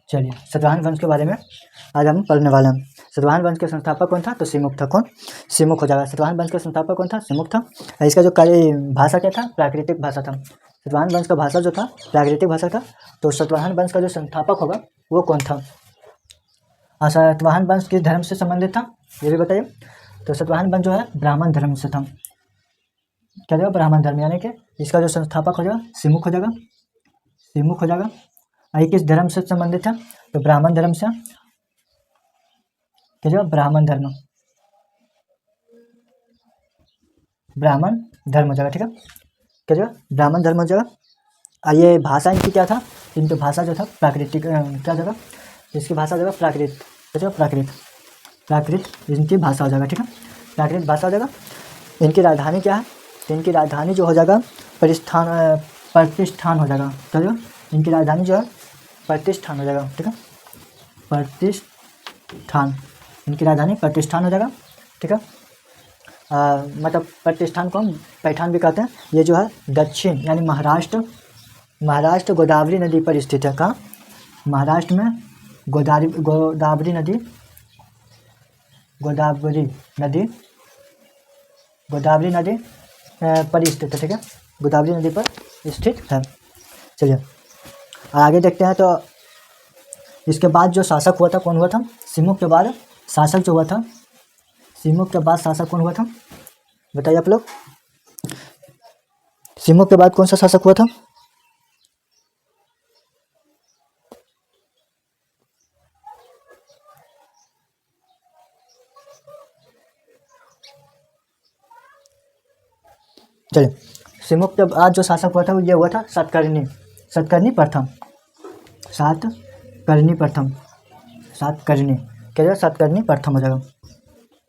चलिए सतवाहन वंश के बारे में आज हम पढ़ने वाले हैं। सतवाहन वंश के संस्थापक कौन था? तो सिमुक था। कौन? सिमुक हो जाएगा। सतवाहन वंश के संस्थापक कौन था? सिमुक था। इसका जो कार्य भाषा क्या था? प्राकृतिक भाषा था। सतवाहन वंश का भाषा जो था प्राकृतिक भाषा था। तो सतवाहन वंश का जो संस्थापक होगा वो कौन था? सतवाहन वंश किस धर्म से संबंधित था ये भी बताइए। तो सतवाहन वंश जो है ब्राह्मण धर्म से था। क्या जाएगा? ब्राह्मण धर्म, यानी कि इसका जो संस्थापक हो जाएगा सिमुक हो जाएगा। सिमुक हो जाएगा। ये किस धर्म से संबंधित है? तो ब्राह्मण धर्म से। क्या जाएगा? ब्राह्मण धर्म, ब्राह्मण धर्म हो जाएगा। ठीक है, क्या जाएगा? ब्राह्मण धर्म हो जाएगा। ये भाषा इनकी क्या था? इनकी भाषा जो था प्राकृतिक, क्या जगह इसकी भाषा जगह प्राकृत, क्या जगह? प्राकृत, प्राकृत इनकी भाषा हो जाएगा। ठीक है, प्राकृत भाषा हो जाएगा। इनकी राजधानी क्या है? तो इनकी राजधानी जो हो जाएगा प्रतिष्ठान हो जाएगा। क्या जो इनकी राजधानी जो है प्रतिष्ठान हो जाएगा। ठीक है, प्रतिष्ठान, इनकी राजधानी प्रतिष्ठान हो जाएगा। ठीक है, मतलब प्रतिष्ठान को हम पैठान भी कहते हैं। ये जो है दक्षिण यानी महाराष्ट्र गोदावरी नदी पर स्थित है। कहाँ? महाराष्ट्र में गोदावरी नदी पर स्थित है। ठीक है, गोदावरी नदी पर स्थित है। चलिए आगे देखते हैं। तो इसके बाद जो शासक हुआ था कौन हुआ था? सिमुक के बाद शासक जो हुआ था, सिमुक के बाद शासक कौन हुआ था बताइए आप लोग। सिमुक के बाद कौन सा शासक हुआ था? चलिए सिमुक के बाद जो शासक हुआ था वो ये हुआ था सातकर्णी प्रथम। सातकर्णी प्रथम, क्या जाएगा? सातकर्णी प्रथम हो जाएगा।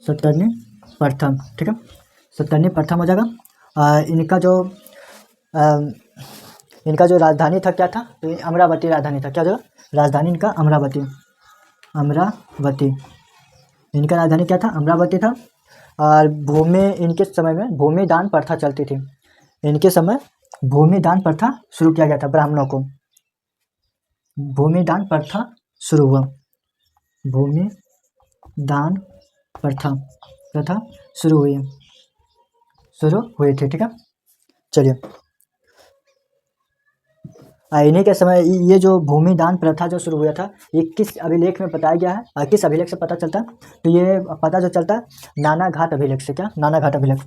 सातकर्णी प्रथम, ठीक है, सातकर्णी प्रथम हो जाएगा। इनका जो राजधानी था क्या था? तो अमरावती राजधानी था। क्या जगह? राजधानी इनका अमरावती, इनका राजधानी क्या था? अमरावती था। और इनके समय में भूमि दान प्रथा चलती थी। इनके समय भूमि दान प्रथा शुरू किया गया था। ब्राह्मणों को भूमि दान प्रथा शुरू हुआ। भूमि दान प्रथा शुरू हुई थी। ठीक है, चलिए इन्हीं के समय ये जो भूमि दान प्रथा जो शुरू हुआ था ये किस अभिलेख में बताया गया है? किस अभिलेख से पता चलता है? तो ये पता जो चलता है नाना घाट अभिलेख से। क्या? नाना घाट अभिलेख,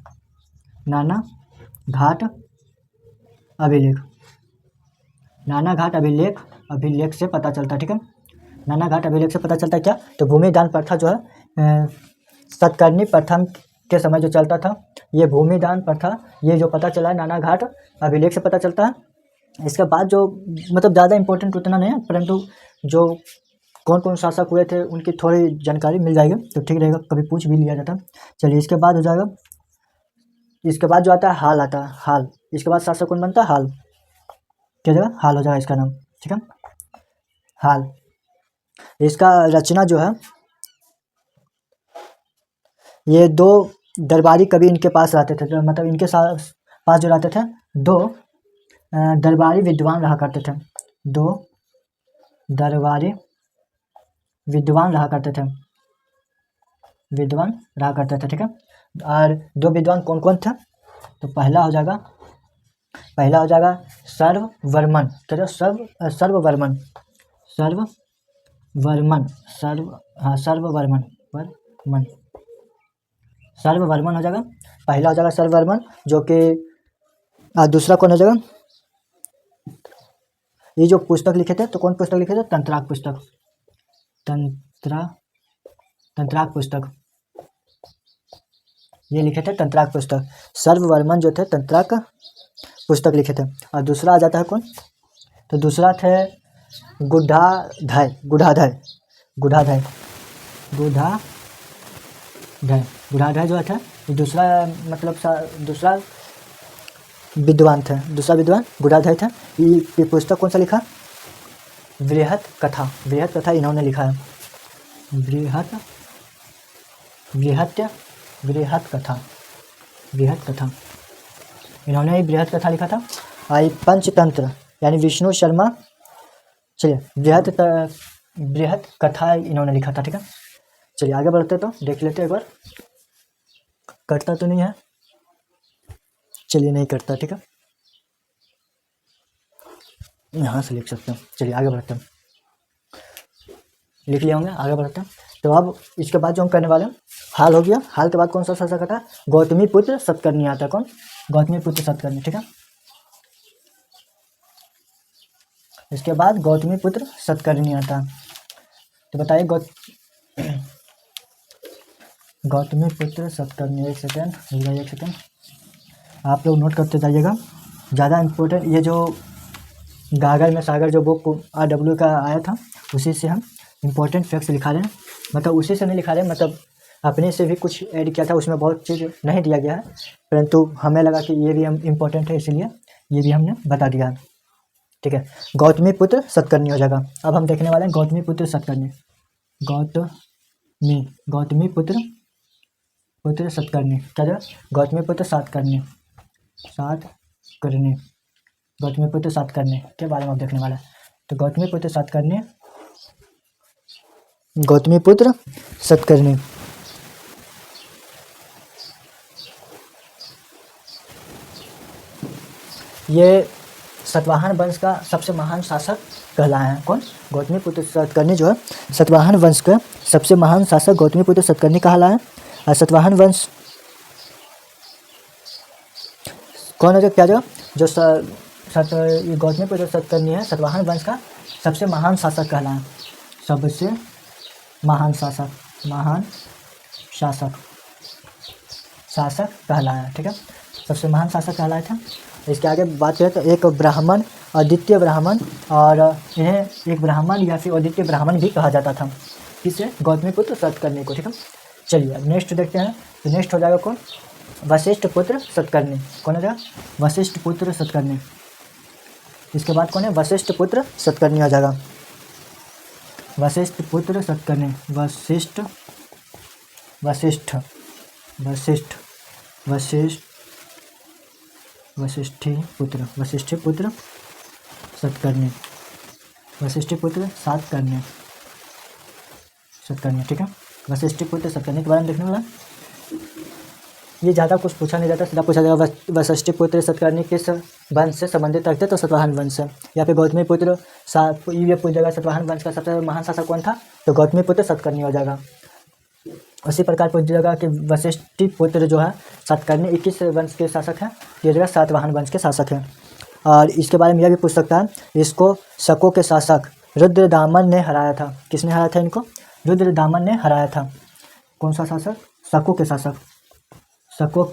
नाना घाट अभिलेख से पता चलता है। ठीक है, नाना घाट अभिलेख से पता चलता है क्या? तो भूमि दान प्रथा जो है सातकर्णी प्रथम के समय जो चलता था ये भूमि दान प्रथा, ये जो पता चला है नाना घाट अभिलेख से पता चलता है। इसके बाद जो मतलब ज़्यादा इंपॉर्टेंट उतना नहीं है, परंतु जो कौन कौन शासक हुए थे उनकी थोड़ी जानकारी मिल जाएगी तो ठीक रहेगा, कभी पूछ भी लिया जाता। चलिए इसके बाद हो जाएगा, इसके बाद जो आता है हाल आता है। हाल, इसके बाद शासक कौन बनता है? हाल, क्या जगह? हाल हो जाएगा इसका नाम। ठीक है, हाल। इसका रचना जो है ये दो दरबारी कवि इनके पास रहते थे। तो मतलब इनके पास जो रहते थे दो दरबारी विद्वान रहा करते थे। दो दरबारी विद्वान रहा करते थे। ठीक है, और दो विद्वान कौन कौन थे? तो पहला हो जाएगा सर्ववर्मन। क्या? सर्ववर्मन हो जाएगा। पहला हो जाएगा सर्ववर्मन, जो कि दूसरा कौन हो जाएगा? ये जो पुस्तक लिखे थे तो कौन पुस्तक लिखे थे? तंत्राक पुस्तक, ये लिखे थे तंत्राक पुस्तक। सर्ववर्मन जो थे तंत्राक पुस्तक लिखे थे। और दूसरा आ जाता है कौन? तो दूसरा थे गुढ़ाधय जो थे दूसरा, मतलब दूसरा विद्वान गुढ़ाधय थे। ये पुस्तक कौन सा लिखा? बृहत कथा इन्होंने लिखा है। बृहत कथा इन्होंने ही बृहत कथा लिखा था। पंचतंत्र यानी विष्णु शर्मा। चलिए बृहद कथा इन्होंने लिखा था। ठीक है, चलिए आगे बढ़ते तो देख लेते एक बार। कटता तो नहीं है, चलिए नहीं कटता। ठीक है, यहाँ से लिख सकते हैं। चलिए आगे बढ़ते हैं, लिख लिए होंगे, आगे बढ़ते हैं। तो अब इसके बाद जो हम करने वाले हैं, हाल हो गया। हाल के बाद कौन सा शासक कटा? गौतमी पुत्र सतकर्णी आता है। कौन? गौतमी पुत्र सतकर्णी। ठीक है, इसके बाद गौतमी पुत्र सतकर्णी आता है। तो बताइए गौतमी पुत्र सतकर्णी। एक सेकेंड, एक सेकेंड, आप लोग नोट करते जाइएगा। ज़्यादा इम्पोर्टेंट ये जो गागर में सागर जो बुक RW का आया था, उसी से हम इम्पोर्टेंट फैक्ट्स लिखा रहे हैं। मतलब उसी से नहीं लिखा रहे हैं, मतलब अपने से भी कुछ ऐड किया था, उसमें बहुत चीज़ नहीं दिया गया है, परंतु हमें लगा कि ये भी हम इम्पोर्टेंट है, इसलिए ये भी हमने बता दिया है। ठीक है, गौतमी पुत्र सतकर्णी हो जाएगा। अब हम देखने वाले हैं गौतमी पुत्र सतकर्णी। गौतमी पुत्र सतकर्णी क्या जाएगा? गौतमी पुत्र सातकर्णी। गौतमी पुत्र सातकर्णी के बारे में आप देखने वाला है। तो गौतमी पुत्र सातकर्णी, गौतमी पुत्र सतकर्णी ये सतवाहन वंश का सबसे महान शासक कहलाए हैं। कौन? गौतमी पुत्र सतकर्णी जो है सतवाहन वंश का सबसे महान शासक गौतमी पुत्र सतकर्णी कहलाए हैं। और सतवाहन वंश कौन है? जो क्या जो ये गौतमी पुत्र सतकर्णी है, सतवाहन वंश का सबसे महान शासक कहलाए हैं। सबसे महान शासक कहलाया है। ठीक है, सबसे महान शासक कहलाए थे। इसके आगे बात करें तो एक ब्राह्मण, अद्वितीय ब्राह्मण, और इन्हें एक ब्राह्मण या फिर अद्वितीय ब्राह्मण भी कहा जाता था। किसे? गौतमी पुत्र सतकर्णी को। ठीक है, चलिए अब नेक्स्ट देखते हैं। तो नेक्स्ट हो जाएगा कौन? वशिष्ठ पुत्र सतकर्णी। कौन हो जाएगा? वशिष्ठ पुत्र सतकर्णी। इसके बाद कौन है? वशिष्ठ पुत्र सतकर्णी हो जाएगा। वशिष्ठ पुत्र सतकर्णी, वशिष्ठी पुत्र सतकर्णी, ठीक है। वशिष्ठी पुत्र सतकर्णी के बारे में देखने वाला। ये ज़्यादा कुछ पूछा नहीं जाता, सीधा पूछा जाएगा वशिष्ठी पुत्र सतकर्णी किस वंश से संबंधित रखते, तो सतवाहन वंश से। या फिर गौतमी पुत्र ये पूछ जाएगा सतवाहन वंश का सबसे महान शासक कौन था, तो गौतमी पुत्र सतकर्णी हो जाएगा। उसी प्रकार पूछ जाएगा कि वशिष्ठी पुत्र जो है सतकर्णी किस वंश के शासक हैं, ये जगह सातवाहन वंश के शासक हैं। और इसके बारे में यह भी पूछ सकता है, इसको शकों के शासक रुद्रदामन ने हराया था। किसने हराया था इनको? रुद्रदामन ने हराया था। कौन सा शासक? शकों के शासक, शकों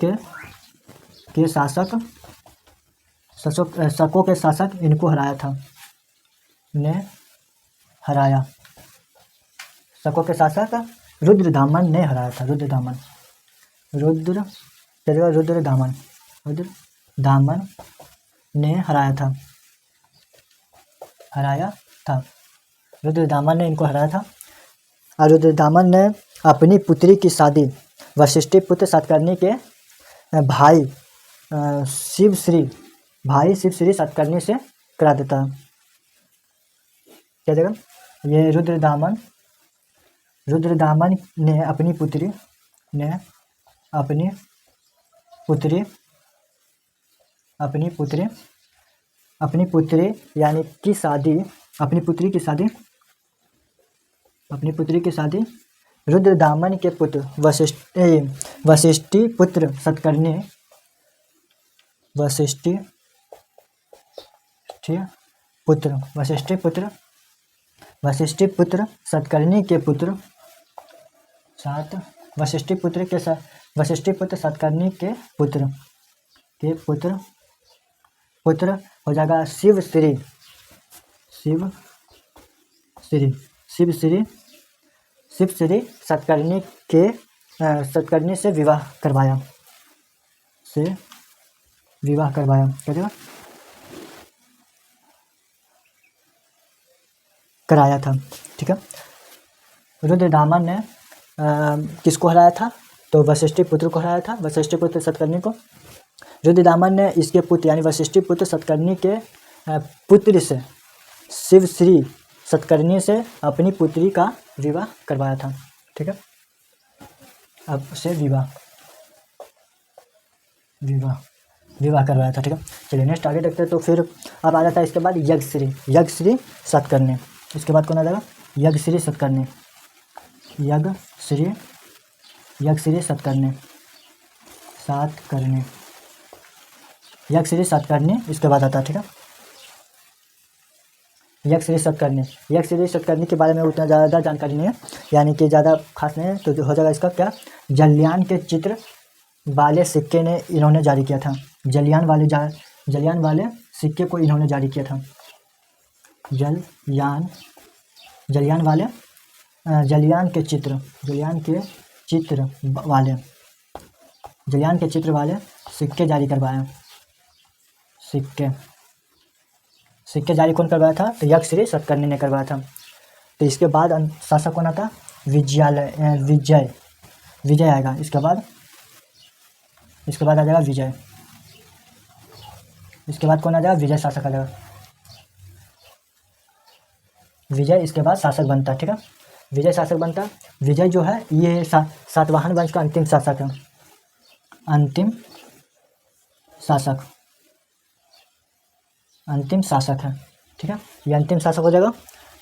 के शासक इनको हराया था, ने हराया। शकों के शासक रुद्रदामन ने हराया था। रुद्रदामन ने हराया था। रुद्रदामन ने इनको हराया था। और रुद्रदामन ने अपनी पुत्री की शादी वशिष्ठी पुत्र सतकर्णी के भाई शिवश्री सतकर्णी से करा देता है। क्या जगह? ये रुद्रदामन ने अपनी पुत्री यानी की शादी, अपनी पुत्री की शादी रुद्रदामन के पुत्र वशिष्ठी पुत्र सतकर्णी सतकर्णी के पुत्र वशिष्ठी पुत्र सतकर्णी के पुत्र हो जाएगा शिवश्री सतकर्णी से विवाह करवाया। क्या कराया था। ठीक है, रुद्रदामन ने किसको हराया था, तो वशिष्ठी पुत्र को हराया था, वशिष्ठी पुत्र सतकर्णी को। रुद्रदामन ने इसके पुत्र यानी वशिष्ठी पुत्र सतकर्णी के पुत्र से शिवश्री सतकर्णी से अपनी पुत्री का विवाह करवाया था। ठीक है, अब से विवाह करवाया था। ठीक है, चलिए नेक्स्ट आगे देखते हैं। तो फिर अब आ जाता है इसके बाद यज्ञश्री सतकर्णी। इसके बाद कौन आ जाएगा? यज्ञश्री सतकर्णी, यज्ञश्री सतकर्णी, यज्ञश्री सतकर्णी इसके बाद आता है। ठीक है, यज्ञश्री सतकर्णी के बारे में उतना ज़्यादा जानकारी नहीं है, यानी कि ज़्यादा खास नहीं है। तो जो हो जाएगा इसका क्या, जलयान के चित्र वाले सिक्के ने इन्होंने जारी किया था। जलयान वाले सिक्के को इन्होंने जारी किया था। जलयान के चित्र वाले सिक्के जारी करवाए। सिक्के जारी कौन करवाया था? तो यज्ञश्री सतकर्णी ने करवाया था। तो इसके बाद शासक कौन आता? विजय आएगा। इसके बाद आ जाएगा विजय। इसके बाद कौन आ जाएगा? विजय शासक आ जाएगा। विजय इसके बाद शासक बनता है। ठीक है, विजय शासक बनता है। विजय जो है ये सातवाहन वंश का अंतिम शासक है। अंतिम शासक है। ठीक है, ये अंतिम शासक हो जाएगा।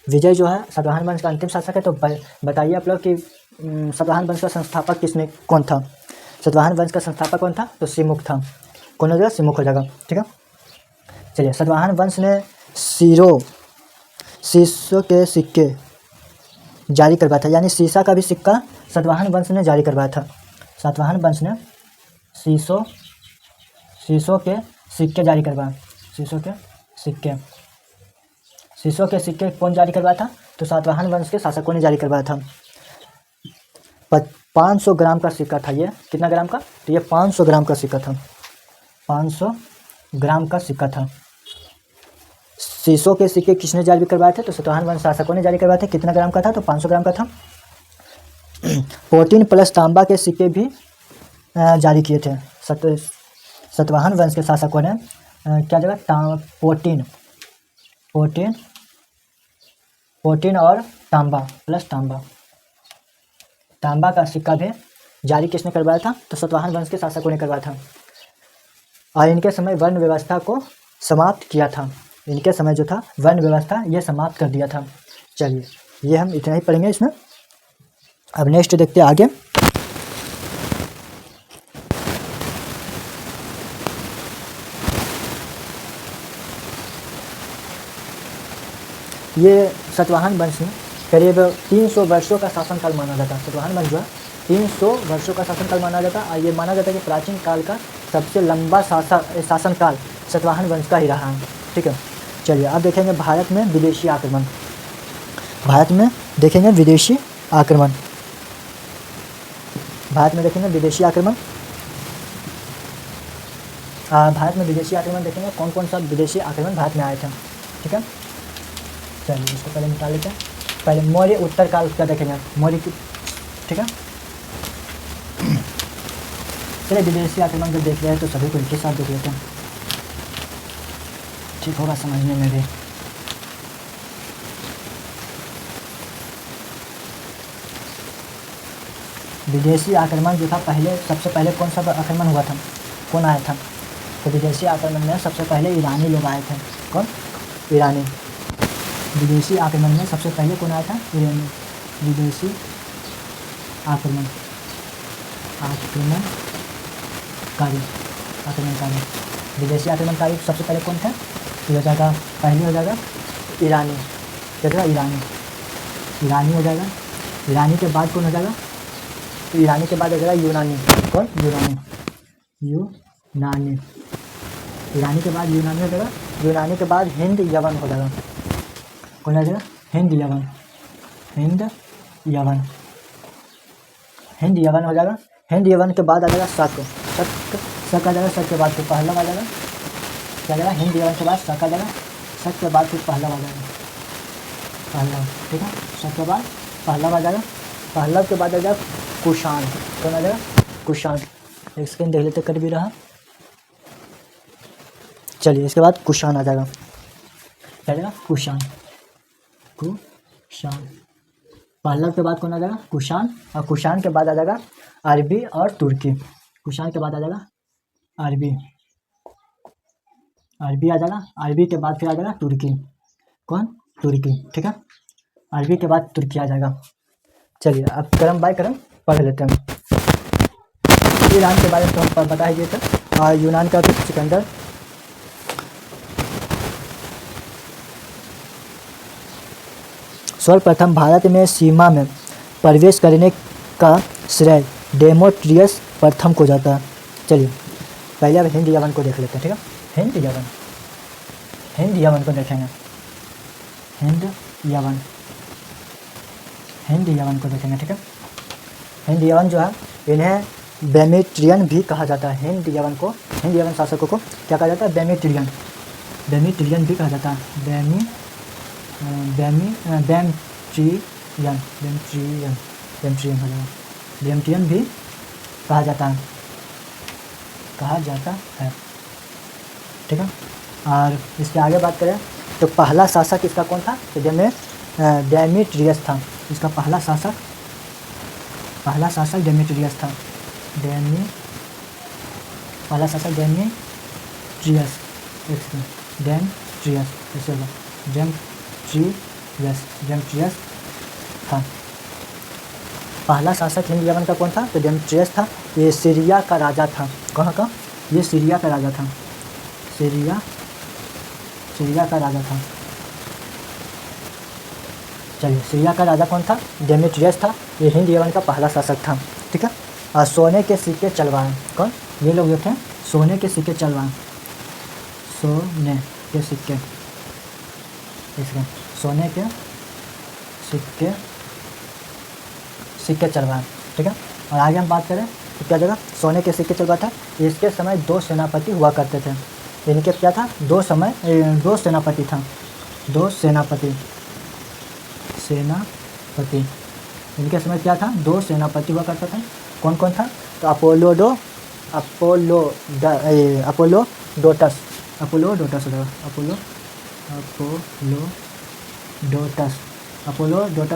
विजय जो है सातवाहन वंश का अंतिम शासक है। तो बताइए आप लोग कि सातवाहन वंश का संस्थापक कौन था? सातवाहन वंश का संस्थापक कौन था? तो सिमुख था। कौन हो जाएगा? सिमुख हो जाएगा। ठीक है, चलिए सातवाहन वंश ने शीशों के सिक्के जारी करवाया था, यानी शीशा का भी सिक्का सातवाहन वंश ने जारी करवाया था। सातवाहन वंश ने शीशों के सिक्के जारी करवाए। शीशों के सिक्के कौन जारी करवाया था? तो सातवाहन वंश के शासकों ने जारी करवाया था। 500 ग्राम का सिक्का था ये। कितना ग्राम का? तो ये 500 ग्राम का सिक्का था। 500 ग्राम का सिक्का था। शीशों के सिक्के किसने जारी करवाए थे? तो सातवाहन वंश शासकों ने जारी करवाए थे। कितना ग्राम का था? तो 500 ग्राम का था। प्रोटीन प्लस तांबा के सिक्के भी जारी किए थे सातवाहन वंश के शासकों ने। क्या जगह? प्रोटीन और तांबा प्लस तांबा का सिक्का भी जारी किसने करवाया था? तो सातवाहन वंश के शासकों ने करवाया था। और इनके समय वर्ण व्यवस्था को समाप्त किया था। इनके समय जो था वर्ण व्यवस्था ये समाप्त कर दिया था। चलिए ये हम इतना ही पढ़ेंगे इसमें। अब नेक्स्ट देखते हैं आगे। ये सातवाहन वंश में करीब 300 वर्षों का शासनकाल माना जाता है। सातवाहन वंश जो है 300 वर्षों का शासनकाल माना जाता है। और ये माना जाता है कि प्राचीन काल का सबसे लंबा शासनकाल सातवाहन वंश का ही रहा है। ठीक है, चलिए अब देखेंगे भारत में विदेशी आक्रमण। भारत में देखेंगे विदेशी आक्रमण। भारत में देखेंगे विदेशी आक्रमण देखेंगे कौन कौन सा विदेशी आक्रमण भारत में आए थे। ठीक है, चलिए इसको पहले निकाल लेते हैं। पहले मौर्य उत्तर काल का देखेंगे। मौर्य की, ठीक है, चलिए विदेशी आक्रमण जब देख रहे हैं तो सभी को एक ही साथ देख लेते हैं, ठीक होगा समझने में भी। विदेशी आक्रमण जो था पहले, सबसे पहले कौन सा आक्रमण हुआ था, कौन आया था? तो विदेशी आक्रमण में सबसे पहले ईरानी लोग आए थे। कौन? ईरानी। विदेशी आक्रमण में सबसे पहले कौन आया था? ईरानी। विदेशी आक्रमणकारी विदेशी आक्रमणकारी सबसे पहले कौन थे? तो हो जाएगा, पहले हो जाएगा ईरानी। क्या होगा? ईरानी हो जाएगा। ईरानी के बाद कौन हो जाएगा? ईरानी के बाद हो जाएगा यूनानी। कौन? यूनानी। ईरानी के बाद यूनानी हो जाएगा। यूनानी के बाद हिंद यवन हो जाएगा। कौन आ जाएगा? हिंद यवन हो जाएगा। हिंद यवन के बाद आ जाएगा शक आ जाएगा। शक के बाद फिर पहलव आ जाएगा। क्या जाएगा? हिंद यवन के बाद शक आ जाएगा। शक के बाद फिर पहलव आ जाएगा। पहलव, ठीक है, शक के बाद पहलव आ जाएगा। पहलव के बाद आ जाएगा कुषाण। कौन आ जाएगा? कुषाण। एक सेकंड देख लेते, कर भी रहा। चलिए इसके बाद कुषाण आ जाएगा। क्या जाएगा? कुषाण। कुषाण। पहलव के बाद कौन आ जाएगा? कुषाण, और कुषाण के बाद आ जाएगा अरबी और तुर्की। कुषाण के बाद आ जाएगा अरबी, अरबी आ जाएगा, अरबी के बाद फिर आ जाएगा तुर्की। कौन? तुर्की, ठीक है। अरबी के बाद तुर्की आ जाएगा। चलिए अब क्रम बाय क्रम पढ़ लेते हैं। ईरान के बारे में तो हम बता ही दिए थे, और यूनान का भी सिकंदर। सर्वप्रथम भारत में सीमा में प्रवेश करने का श्रेय डेमेट्रियस प्रथम को जाता है। चलिए पहले अब हिंद यवन को देख लेते हैं, ठीक है। हिंद यवन, हिंद यवन को देखेंगे। हिंद यवन, हिंद यवन को देखेंगे, ठीक है। हिंद यवन जो है इन्हें डेमेट्रियन भी कहा जाता है। हिंद यवन को, हिंद यवन शासकों को क्या कहा जाता है? डेमेट्रियन, डेमेट्रियन भी कहा जाता है। डेमेट्रियन, डेमेट्रियन हो जाएगा। डेमेट्रियन भी कहा जाता है, कहा जाता है, ठीक है। और इसके आगे बात करें तो पहला शासक इसका कौन था? तो डेमेट्रियस था। इसका पहला शासक डेमेट्रियस था। पहला शासक डेमेट्रियस, डेमेट्रियस ऐसे होगा, डेमेट्रियस था। पहला शासक हिंद यवन का कौन था? तो डेमेट्रियस था। ये सीरिया का राजा था। कहाँ का? ये सीरिया का राजा था। सीरिया का राजा था। चलिए सीरिया का राजा कौन था? डेमेट्रियस था। ये हिंद यवन का पहला शासक था, ठीक है। और सोने के सिक्के चलवाए। कौन? ये लोग जो थे सोने के सिक्के चलवाए। सोने के सिक्के, इसके सोने के सिक्के चलवाए, ठीक है। और आगे हम बात करें तो क्या जगह सोने के सिक्के चलवा था। इसके समय 2 सेनापति हुआ करते थे। इनके क्या था? 2 सेनापति था। 2 सेनापति, इनके समय क्या था? 2 सेनापति हुआ करता था। कौन कौन था? तो अपोलोडोटस, अपोलोडोटस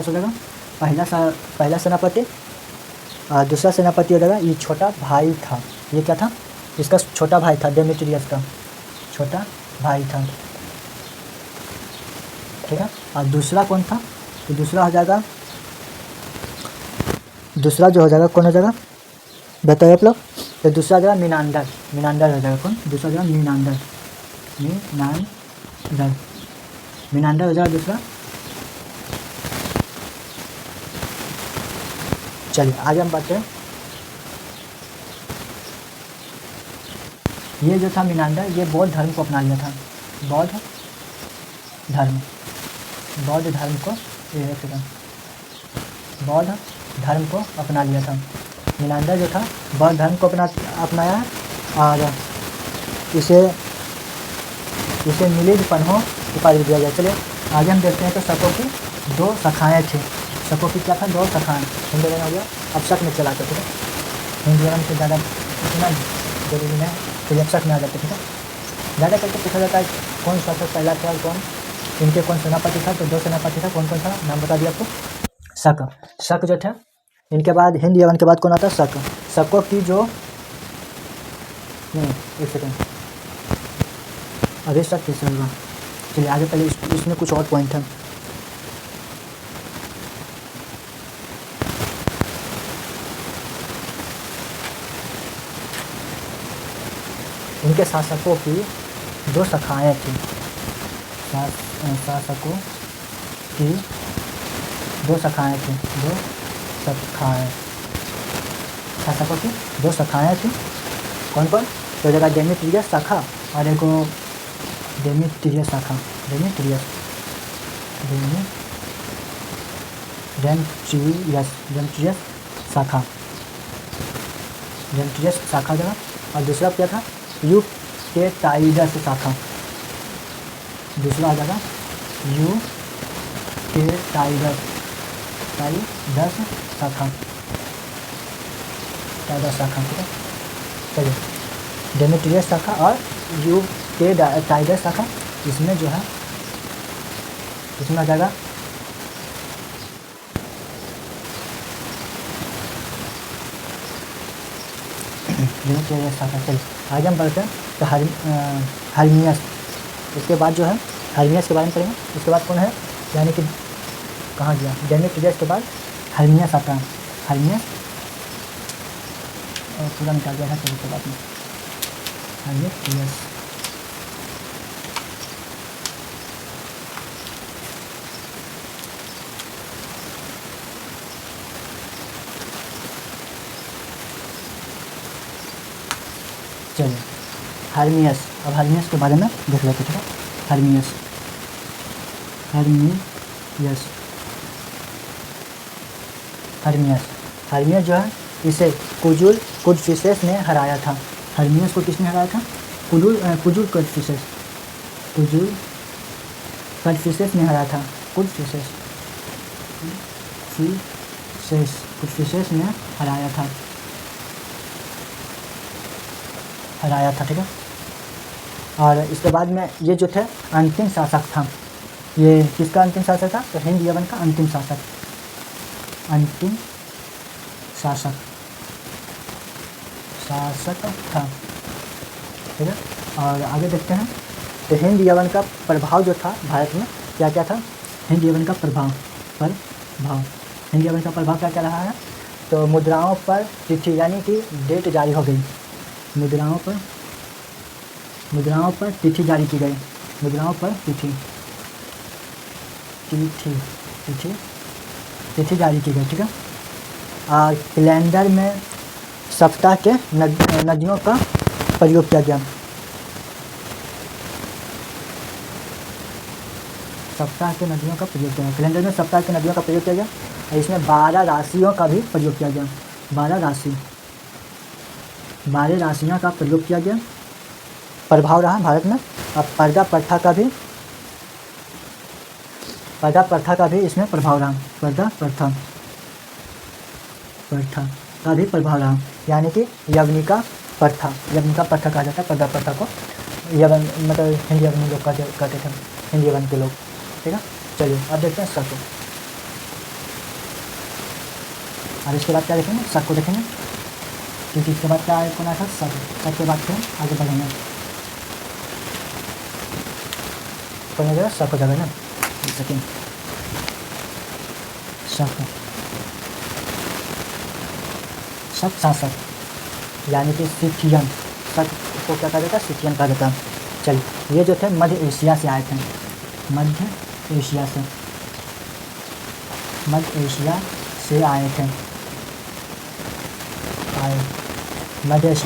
हो जाएगा पहला सेनापति। दूसरा सेनापति हो जाएगा, ये छोटा भाई था। ये क्या था? इसका छोटा भाई था, डेमेट्रियस का छोटा भाई था, ठीक है। और दूसरा कौन था? तो दूसरा हो जाएगा, दूसरा जो हो जाएगा कौन हो जाएगा बताइए आप लोग। तो दूसरा हो जाएगा मीनांडर हो जाएगा। कौन? दूसरा हो जाएगा मीनांडर हो जाएगा दूसरा। चलिए आगे हम बात करें। ये जो था मीनांडर, ये बौद्ध धर्म को अपना लिया था। बौद्ध धर्म को अपना लिया था। मीनांडर जो था बौद्ध धर्म को अपनाया, और इसे मिलिंद पन्हो उपाधि दिया गया। चलिए आगे हम देखते हैं। तो शकों की 2 शाखाएँ थी। शकों की क्या था? 2 शाखाएँ। हिंद यवन हो गया, अब शक में चला करते थे। हिंद यवन से ज़्यादा इतना जरूरी है तो जब शक में आ जाते, ठीक है। ज़्यादा करके पूछा जाता है कौन शासक पहला था और कौन, इनके कौन सेनापति था? तो 2 सेनापति था। कौन कौन था नाम बता दिया आपको। शक जो था, इनके बाद हिंद यवन के बाद कौन आता है? शकों की जो एक सेकेंड, अभी शक किस होगा। चलिए आगे पहले इसमें कुछ और पॉइंट है। इनके शासकों की 2 शाखाएँ थी। शासकों की 2 शाखाएँ थी। शासकों की 2 शाखाएँ थी। कौन कौन? तो जगह डेमेट्रियस शाखा और एक डेमेट्रियस शाखा। डेमेट्रियस शाखा जगह। और दूसरा क्या था? यूकेटाइडस शाखा। दूसरा आ जाएगा यूकेटाइडस शाखा, ठीक है। चलिए डेमेट्रियस शाखा और यूकेटाइडस शाखा, इसमें जो है इसमें आ जाएगा यूनिटेरियस शाखा। चलिए आगे हम बढ़ते हैं। तो हर्मियस, इसके बाद जो है हर्मियस के बारे में पढ़ेंगे। उसके बाद कौन है, यानी कि कहाँ गया, डेमेट्रियस के बाद हर्मियस आता है। हर्मियस पूरा निकाल दिया था, चलिए कोई बात नहीं। हर्मियस चलिए हर्मियस, अब हर्मियस के बारे में देख लेते हैं। हर्मियस हर्मियस हर्मियस हर्मियस जो है इसे कुडफिसेस ने हराया था। हर्मियस को किसने हराया था, कुजुल कुडफिसेस ने हराया था। कुडफिसेस ने हराया था, ठीक है। और इसके बाद में ये जो थे अंतिम शासक था। ये किसका अंतिम शासक था, तो हिंद यवन का अंतिम शासक था, ठीक है। और आगे देखते हैं। तो हिंद यवन का प्रभाव जो था भारत में, क्या क्या था, हिंद यवन का प्रभाव हिंद यवन का प्रभाव क्या क्या रहा है। तो मुद्राओं पर तिथि यानी कि डेट जारी हो गई, मुद्राओं पर तिथि जारी की गई, मुद्राओं पर तिथि जारी की गई, ठीक है। और कैलेंडर में सप्ताह के नदियों का प्रयोग किया गया, कैलेंडर में सप्ताह के नदियों का प्रयोग किया गया। इसमें 12 राशियों का भी प्रयोग किया गया, 12 राशियों का प्रयोग किया गया, प्रभाव रहा भारत में। अब पर्दा प्रथा का भी इसमें प्रभाव रहा, पर्दा प्रथा का भी प्रभाव रहा, यानी कि यवनिका प्रथा कहा जाता है पर्दा प्रथा को। यवन मतलब हिंदी यवनी लोग कहते थे, हिंदी यवन के लोग, ठीक है। चलिए अब देखते हैं शक, और इसके बाद क्या देखेंगे, शक को देखेंगे, क्योंकि इसके बाद क्या कौन आया था, शक के बाद फिर आगे बढ़ेंगे। कौन हो जाएगा, शक हो जाएगा ना, सेकेंड शक शासक, यानी कि सिथियन, शक को क्या कहा जाता है, सिथियन कहा जाता है। चलिए ये जो थे मध्य एशिया से आए थे, मध्य एशिया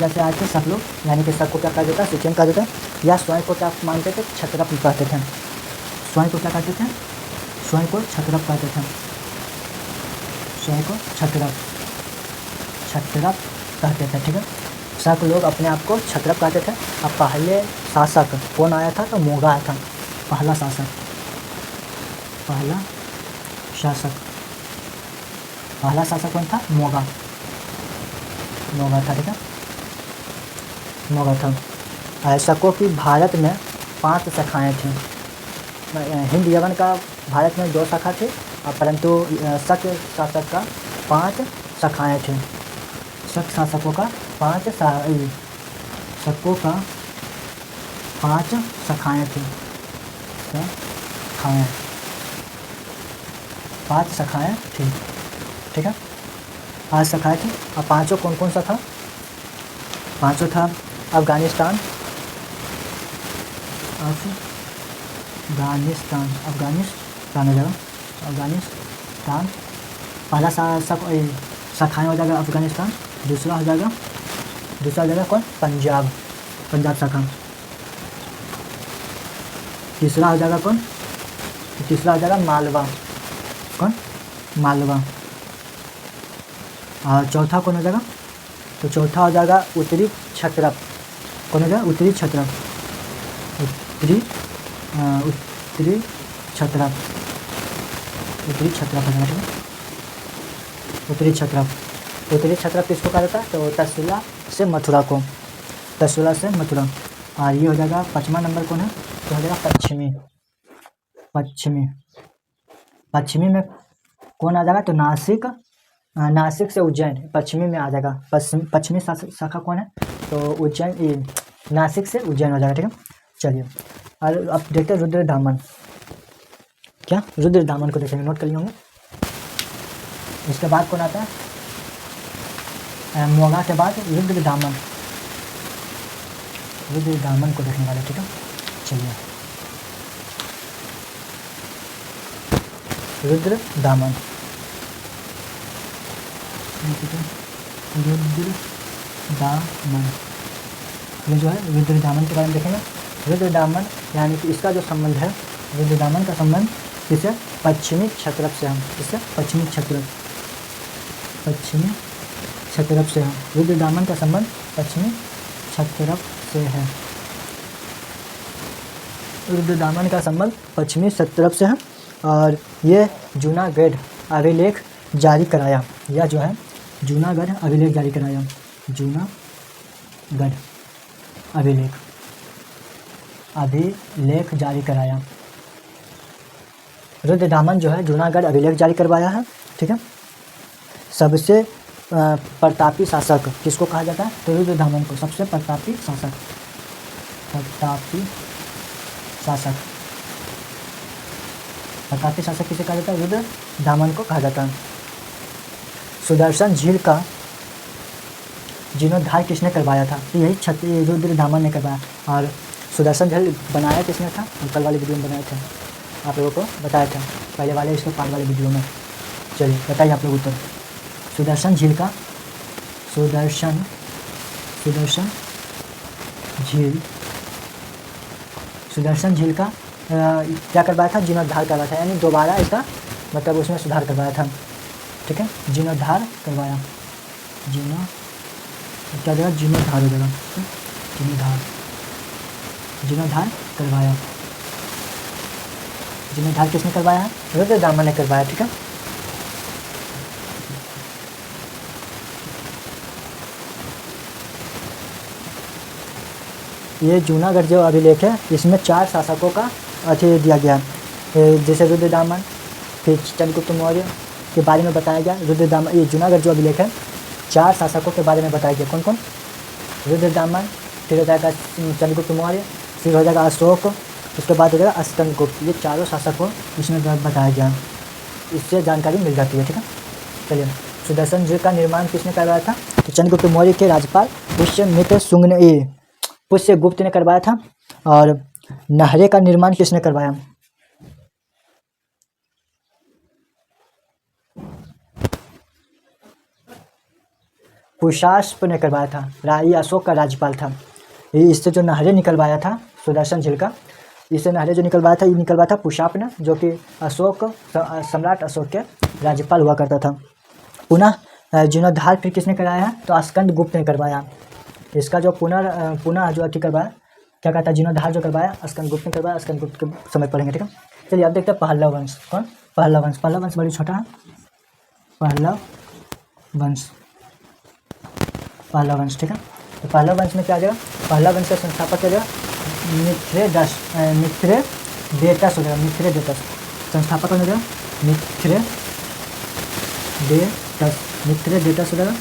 से आए थे सब लोग, यानी कि शक को क्या कहा जाता है, सिथियन कहा जाता है। या स्वयं को क्या मानते थे, क्षत्रप कहते थे, स्वयं को क्या कहते थे, स्वयं को क्षत्रप कहते थे, ठीक है। शक लोग अपने आप को क्षत्रप कहते थे। अब पहले शासक कौन आया था, तो मोगा आया था, पहला शासक कौन था, मोगा था, ठीक है, मोगा था। शकों की भारत में 5 शाखाएँ थीं। हिंद यवन का भारत में 2 शाखा थी, परंतु शक शासक का 5 शाखाएँ थीं। शक शासकों का 5 शाखाएँ थीं, 5 शाखाएँ थी, ठीक है, 5 शाखाएँ थी। और 5 कौन कौन सा था, 5 था अफगानिस्तान, पहला शाखाएँ हो जाएगा अफगानिस्तान। दूसरा हो जाएगा कौन, पंजाब शाखा। तीसरा हो जाएगा कौन, मालवा। और चौथा कौन हो जाएगा, तो चौथा हो जाएगा उत्तरी क्षत्रप। कौन हो जाएगा, उत्तरी क्षत्रप हो जाएगा, उत्तरी क्षत्रप किसको कहा जाता है, तो तक्षशिला से मथुरा को, और ये हो जाएगा 5वां नंबर कौन है, तो हो जाएगा पश्चिमी में कौन आ जाएगा, तो नासिक नासिक से उज्जैन पश्चिमी में आ जाएगा। पश्चिमी शाखा कौन है? तो उज्जैन, ये नासिक से उज्जैन हो जाएगा। ठीक है, चलिए और अब देखते हैं रुद्रदामन। क्या रुद्रदामन को देखेंगे, नोट कर लिए होंगे। इसके बाद कौन आता है? मोगा के बाद रुद्रदामन। रुद्रदामन को देखने वाले। ठीक है, चलिए रुद्रदामन। रुद्रदामन ये जो है रुद्रदामन के बारे में देखेंगे। रुद्रदामन यानी कि इसका जो संबंध है, रुद्रदामन का संबंध किससे? पश्चिमी क्षत्रप से हम। किससे? पश्चिमी क्षत्रप से हम। रुद्रदामन का संबंध पश्चिमी क्षत्रप से है। रुद्रदामन का संबंध पश्चिमी क्षत्रप से है और ये जूनागढ़ अभिलेख जारी कराया। यह जो है जूनागढ़ अभिलेख जारी कराया। जूनागढ़ अभिलेख जारी कराया। रुद्रदामन जो है जूनागढ़ अभिलेख जारी करवाया है। ठीक है, सबसे प्रतापी शासक किसको कहा जाता है? तो रुद्रदामन को सबसे प्रतापी शासक किसे कहा जाता है? रुद्रदामन को कहा जाता है। सुदर्शन झील का जीर्णोद्धार किसने करवाया था? तो यही रुद्रदामन ने करवाया। और सुदर्शन झील बनाया किसने था? कल वाले वीडियो में बनाए थे, आप लोगों को बताया था पहले वाले इसके पार्ट वाले वीडियो में। चलिए बताइए आप लोग उत्तर। सुदर्शन झील क्या करवाया था? जीर्णोद्धार करवाया था, यानी दोबारा इसका मतलब उसमें सुधार करवाया था। ठीक है, जीर्णोद्धार करवाया। क्या जगह जीर्णोद्धार हो जाएगा। जीर्णोद्धार करवाया। जीर्णोद्धार किसने करवाया है? रुद्रदामन ने करवाया। ठीक है, ये जूनागढ़ जो अभिलेख है इसमें 4 शासकों का अथी दिया गया है, जैसे रुद्रदामन, फिर चंद्रगुप्त मौर्य के बारे में बताया गया। रुद्रदामन, ये जूनागढ़ जो अभिलेख है 4 शासकों के बारे में बताया गया। कौन कौन? रुद्रदामन, फिर हो जाएगा चंद्रगुप्त मौर्य, फिर हो जाएगा अशोक, उसके बाद हो जाएगा अस्कंदगुप्त। ये चारों शासकों इसमें बताया गया, इससे जानकारी मिल जाती है। ठीक है, चलिए सुदर्शन झील का निर्माण किसने करवाया था? तो चंद्रगुप्त मौर्य के राज्यपाल पुष्यगुप्त ने करवाया था। और नहरे का निर्माण किसने करवाया? पुष्यास्प ने करवाया था। ये अशोक का राज्यपाल था। इससे जो नहरें निकलवाया था सुदर्शन झील का, इससे नहरें जो निकलवाया था, ये निकलवाया था पुष्याप ने, जो कि सम्राट अशोक के राज्यपाल हुआ करता था। पुनः जीर्णोद्धार फिर किसने कराया है? तो अस्कंदगुप्त ने करवाया। इसका जो पुनः जो अति करवाया, क्या कहता है, जीर्णोद्धार जो करवाया अस्कंदगुप्त ने करवाया। अस्कंदगुप्त के समय पढ़ेंगे। ठीक है, चलिए अब देखते हैं पहलव वंश। कौन? पहलव वंश बड़ी छोटा है। पहलव वंश। ठीक है, तो पहलव वंश में क्या आ जाएगा? पहलव वंश का संस्थापक क्या जाएगा? मिथ्रेदस हो जाएगा। मिथ्रेदेतस संस्थापक कौन हो जाएगा? मिथ्रेदेतस हो जाएगा।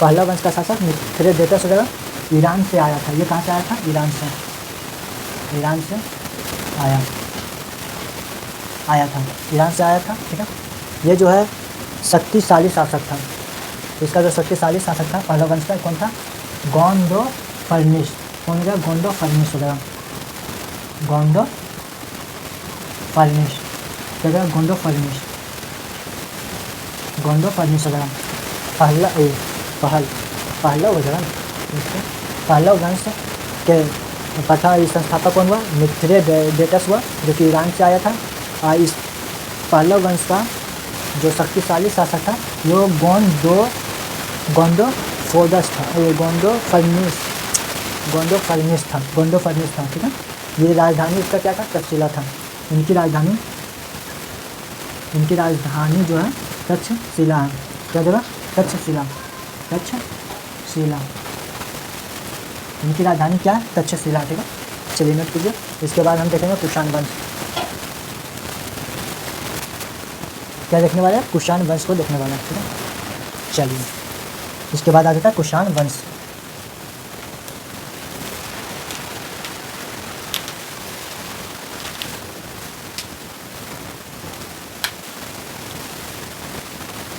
पहला वंश का शासक मिथ्रेदेतस हो जाएगा। ईरान से आया था। ये कहाँ से आया था? ईरान से आया था। ठीक है, ये जो है शक्तिशाली शासक था। इसका जो शक्तिशाली शासक था पहला वंश का, कौन था? गोंडोफर्निस। कौन हो जाएगा? गोंडोफर्निस हो जाएगा। गोंडोफर्निस हो जाएगा। हो जाएगा। पहलव हो जाएगा। पहलव वंश के प्रथम संस्थापक कौन हुआ? मिथ्रेदेतस हुआ, जो कि ईरान से आया था। और इस पहलव वंश का जो शक्तिशाली शासक था वो गोंडोफर्निस था। ठीक है, ये राजधानी इसका क्या था? तक्षशिला था। इनकी राजधानी जो है तक्षशिला है। क्या जगह? तक्षशिला। इनकी राजधानी क्या है? तक्षशिला। ठीक है, चलिए नोट कीजिए। इसके बाद हम देखेंगे कुषाण वंश। क्या देखने वाला है? कुषाण वंश को देखने वाला है। ठीक है, चलिए इसके बाद आ जाता है कुषाण वंश।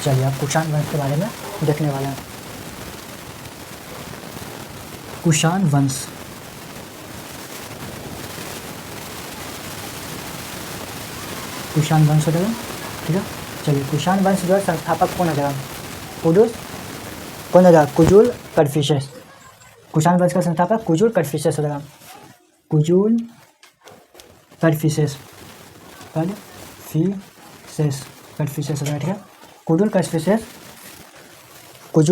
चलिए अब कुषाण वंश के बारे में देखने वाले हैं। कुषाण वंश, कुषाण वंश हो जाएगा, ठीक है। चलिए कुषाण वंश जो है संस्थापक कौन हो जाएगा? कौन हो जाएगा? कुजुल कड़फिसेस। कुषाण वंश का संस्थापक कुजुल कड़फिसेस हो जाएगा। कुजुल कड़फिसेस, कड़फिसेस हो जाएगा, ठीक है। कुजुल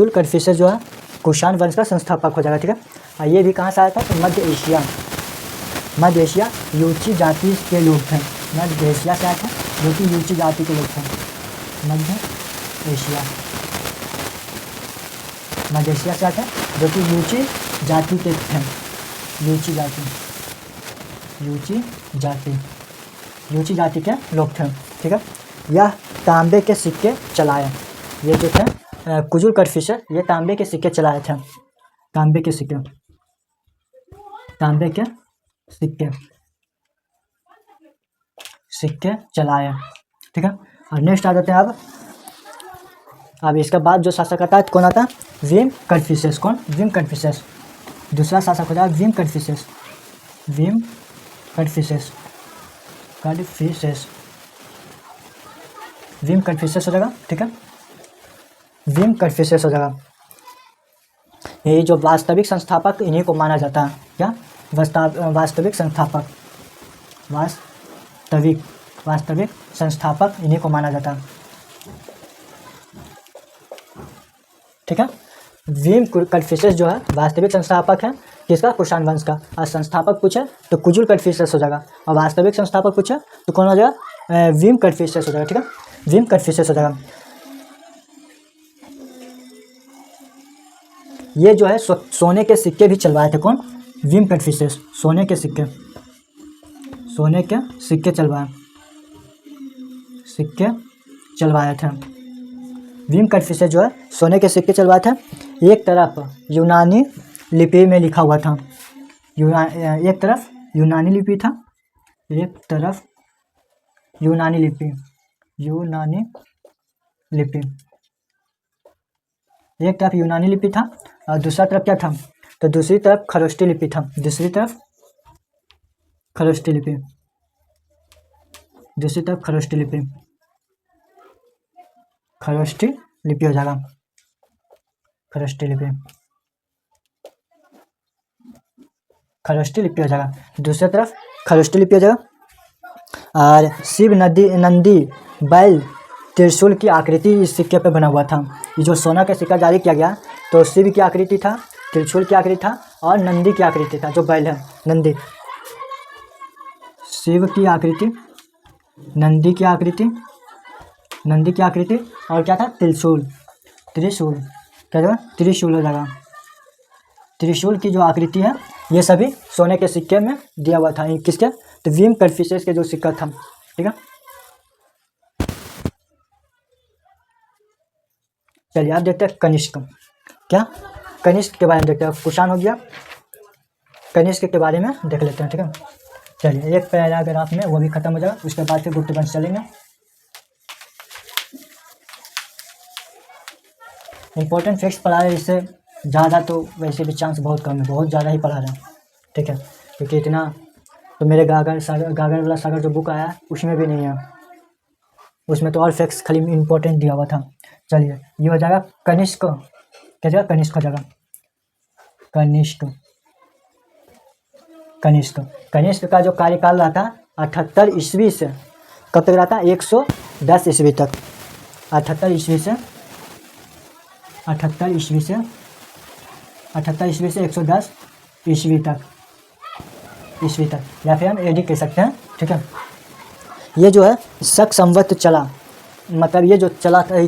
कड़फिसेस जो है कुषाण वंश का संस्थापक हो जाएगा, ठीक है। और ये भी कहाँ से आया था? तो मध्य एशिया यूची जाति के लोग थे। मध्य एशिया से आया था, जो कि यूची जाति के लोग थे। मध्य एशिया से आया था, जो कि यूची जाति के थे। यूची जाति के लोग थे, ठीक है। यह तांबे के सिक्के चलाए। ये जो थे कुजुल कड़फिसेस, ये तांबे के सिक्के चलाए थे। तांबे के सिक्के चलाए, ठीक है। और नेक्स्ट आ जाते हैं अब इसके बाद जो शासक आता है कौन आता है? विम कड़फिसेस। कौन? विम कड़फिसेस। दूसरा शासक हो जाएगा विम कड़फिसेस हो जाएगा, ठीक है। विम कड़फिसेस हो जाएगा। ये जो वास्तविक संस्थापक इन्हीं को माना जाता है। क्या? वास्तविक संस्थापक इन्हीं को माना जाता है, ठीक है। विम कड़फिसेस जो है वास्तविक संस्थापक है किसका? कुषाण वंश का। और संस्थापक पूछे तो कुजुल कड़फिसेस हो जाएगा, और वास्तविक संस्थापक पूछे तो कौन हो जाएगा? विम कड़फिसेस हो जाएगा, ठीक है। विम कड़फिसेस हो जाएगा। ये जो है सोने के सिक्के भी चलवाए थे। कौन? विम कड़फिसेस। सोने के सिक्के चलवाए थे। विम कड़फिसेस जो है सोने के सिक्के चलवाए थे। एक तरफ यूनानी लिपि में लिखा हुआ था। एक तरफ यूनानी लिपि था, एक तरफ यूनानी लिपि, एक तरफ यूनानी लिपि था और दूसरा तरफ क्या था? तो दूसरी तरफ खरोष्टी लिपि था। दूसरी तरफ खरोष्टी लिपि हो जाएगा। खरोष्टी लिपि हो जाएगा। दूसरी तरफ खरोष्टी लिपि हो जाएगा। और शिव नंदी बैल त्रिशूल की आकृति इस सिक्के पे बना हुआ था। ये जो सोना का सिक्का जारी किया गया तो शिव की आकृति था, त्रिशूल की आकृति था और नंदी की आकृति था। जो बैल है नंदी, शिव की आकृति, नंदी की आकृति और क्या था? त्रिशूल क्या था? त्रिशूल हो जाएगा। त्रिशूल की जो आकृति है ये सभी सोने के सिक्के में दिया हुआ था। किसके? तो विम कड़फिसेस के जो सिक्का था, ठीक है। चलिए आप देखते हैं कनिष्क। क्या? कनिष्क के बारे में देखते हैं। कुषाण हो गया, कनिष्क के बारे में देख लेते हैं, ठीक है। चलिए एक पैराग्राफ में वो भी खत्म हो जाएगा, उसके बाद फिर गुप्त वंश चलेंगे। इंपॉर्टेंट फैक्ट्स पढ़ा रहे, इससे ज़्यादा तो वैसे भी चांस बहुत कम है, बहुत ज़्यादा ही पढ़ा रहे हैं, ठीक है। क्योंकि इतना तो मेरे गागर वाला सागर जो बुक आया उसमें भी नहीं है, उसमें तो और फैक्ट्स खाली इंपॉर्टेंट दिया हुआ था। चलिए ये हो जाएगा कनिष्क, क्या जाएगा? कनिष्क हो जाएगा। कनिष्क का जो कार्यकाल रहा था 78 ईस्वी से कब तक रहा था? 110 ईस्वी तक। 78 ईस्वी से 110 ईस्वी तक, या फिर हम एडी कह सकते हैं, ठीक है। ये जो है शक संवत चला, मतलब ये जो चला था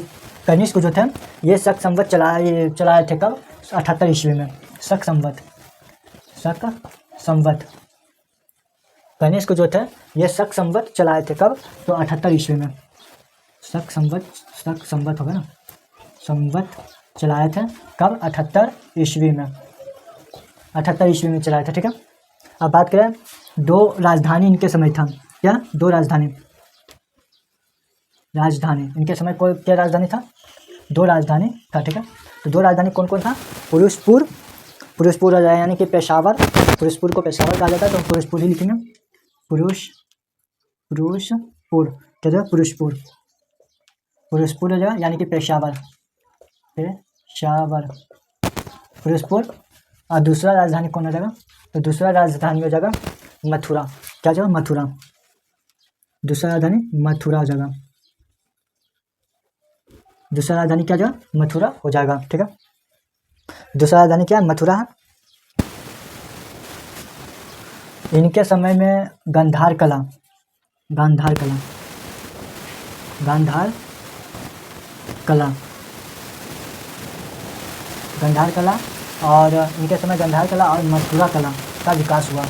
कनिष्क जो थे ये शक संवत चलाए थे। कब? 78 ईस्वी में। शक संवत कनिष्क जो थे ये शक संवत चलाए थे। कब? तो 78 ईस्वी में। शक संवत होगा ना, संवत चलाए थे। कब? 78 ईस्वी में, 78 ईस्वी में चलाया था। ठीक है। अब बात करें, दो राजधानी इनके समय था। क्या? दो राजधानी इनके समय कोई क्या राजधानी था? दो राजधानी था। ठीक है। तो दो राजधानी कौन कौन था? पुरुषपुर यानी कि पेशावर। पुरुषपुर को पेशावर कहा जाता है, तो हम पुरुषपुर ही लिखेंगे। पुरुषपुर क्या था? पुरुषपुर हो जाएगा, यानी कि पेशावर पुरुषपुर। और दूसरा राजधानी कौन हो जाएगा? तो दूसरा राजधानी हो जाएगा मथुरा। क्या हो जाएगा? मथुरा। दूसरा राजधानी मथुरा हो जाएगा। दूसरा राजधानी क्या जाएगा? मथुरा हो जाएगा। ठीक है। दूसरा राजधानी क्या है? मथुरा है। इनके समय में गांधार कला और इनके समय गांधार कला और मथुरा कला का विकास हुआ।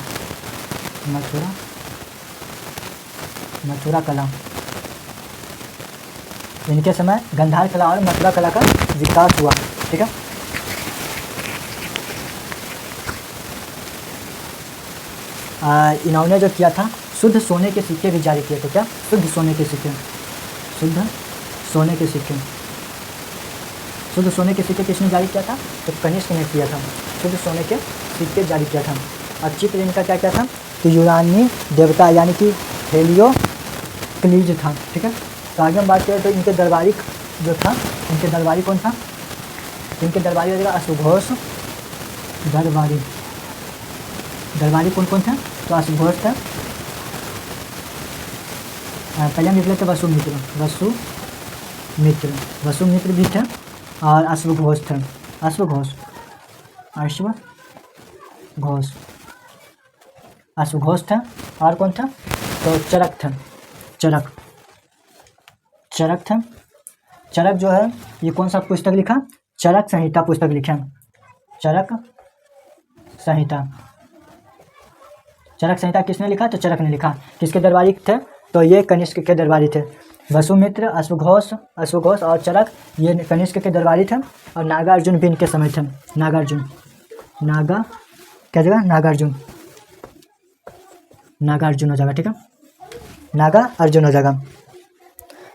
मथुरा कला, इनके समय गांधार कला और मथुरा कला का विकास हुआ। ठीक है। इन्होंने जो किया था, शुद्ध सोने के सिक्के भी जारी किए थे। क्या? शुद्ध सोने के सिक्के किसने जारी किया था? तो कनिष्क ने किया था। शुद्ध सोने के सिक्के जारी किया था। और चित्र इनका क्या क्या था? तो यूनानी देवता यानी कि हेलियोक्लीज था। ठीक है। तो आगे हम बात करें तो इनके दरबारी जो था, इनके दरबारी कौन था? इनके दरबारी हो जाएगा अश्वघोष। दरबारी कौन कौन था? तो अश्वघोष था। पहले हम लिख लेते वसुमित्र भी थे और अश्वघोष थे। अश्वघोष था। और कौन था? तो चरक था। चरक जो है, ये कौन सा पुस्तक लिखा? चरक संहिता पुस्तक लिखा। चरक संहिता किसने लिखा? तो चरक ने लिखा। किसके दरबारी थे? तो ये कनिष्क के दरबारी थे। वसुमित्र, अश्वघोष और चरक ये कनिष्क के दरबारी थे। और नागार्जुन भी इनके समय थे। नागार्जुन हो जाएगा। ठीक है। नागार्जुन हो जाएगा।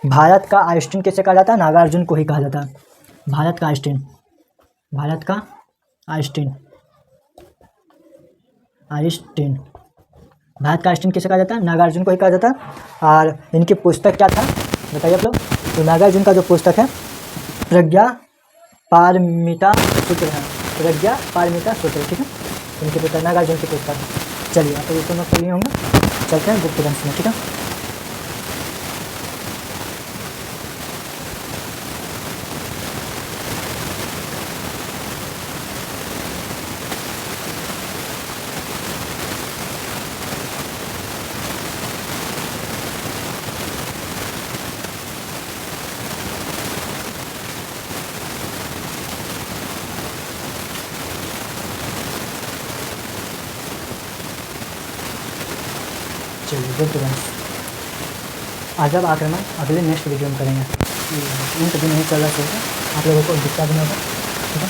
भारत का आइंस्टीन किसे कहा जाता है? नागार्जुन को ही कहा जाता है। भारत का आइंस्टीन भारत का आइंस्टीन किसे कहा जाता है? नागार्जुन को ही कहा जाता है। और इनकी पुस्तक क्या था बताइए आप लोग? तो नागार्जुन का जो पुस्तक है प्रज्ञा पारमिता सूत्र है। ठीक है। इनकी पुस्तक नागार्जुन की पुस्तक। चलिए, आप इसको नोट कर लिए होंगे। चलते हैं गुप्त वंश में। ठीक है। चलिए, गुप्त वंश। अजब आक्रमण अगले नेक्स्ट वीडियो में करेंगे। इन कभी नहीं चल रहा चलता, आप लोगों को दिक्कत नहीं होगा। ठीक है।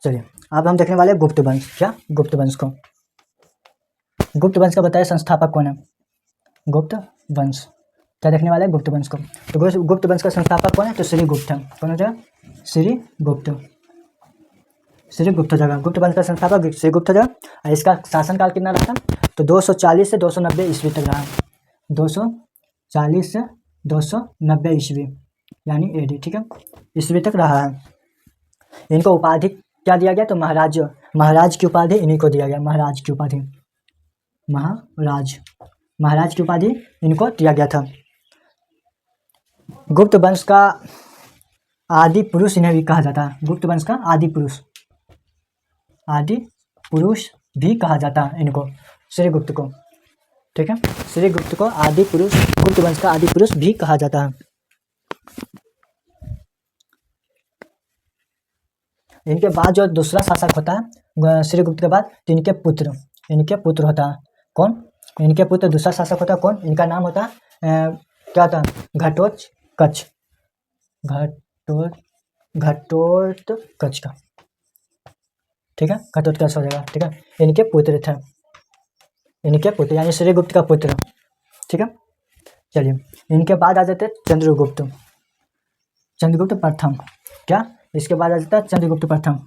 चलिए, अब हम देखने वाले गुप्त वंश। क्या? गुप्त वंश का बताइए संस्थापक कौन है? गुप्त वंश क्या देखने वाला है? गुप्त वंश को। तो गुप्त वंश का संस्थापक कौन है? तो श्रीगुप्त है। कौन हो जाएगा? श्रीगुप्त जगह। गुप्त वंश का संस्थापक श्रीगुप्त जगह। और इसका शासनकाल कितना रहा था? तो 240 से 290 ईस्वी तक रहा। 240 से 290 ईस्वी यानी एडी। ठीक है। ईस्वी तक रहा है। इनको उपाधि क्या दिया गया? तो महाराज की उपाधि इन्हीं को दिया गया। महाराज की उपाधि इनको दिया गया था। गुप्त वंश का आदि पुरुष इन्हें भी कहा जाता है। गुप्त वंश का आदि पुरुष भी कहा जाता है इनको, श्रीगुप्त को। ठीक है। श्रीगुप्त को आदि पुरुष, गुप्त वंश का आदि पुरुष भी कहा जाता है। इनके बाद जो दूसरा शासक होता है श्रीगुप्त के बाद, तो इनके पुत्र होता है कौन, इनके पुत्र दूसरा शासक होता है कौन, इनका नाम होता है क्या होता है, घटोत्कच, घटोत्कच का, ठीक है, घटोत्कच हो जाएगा, ठीक है। इनके पुत्र थे, इनके पुत्र यानी श्रीगुप्त का पुत्र, ठीक है। चलिए इनके बाद आ जाते हैं चंद्रगुप्त प्रथम, क्या, इसके बाद आ जाता है चंद्रगुप्त प्रथम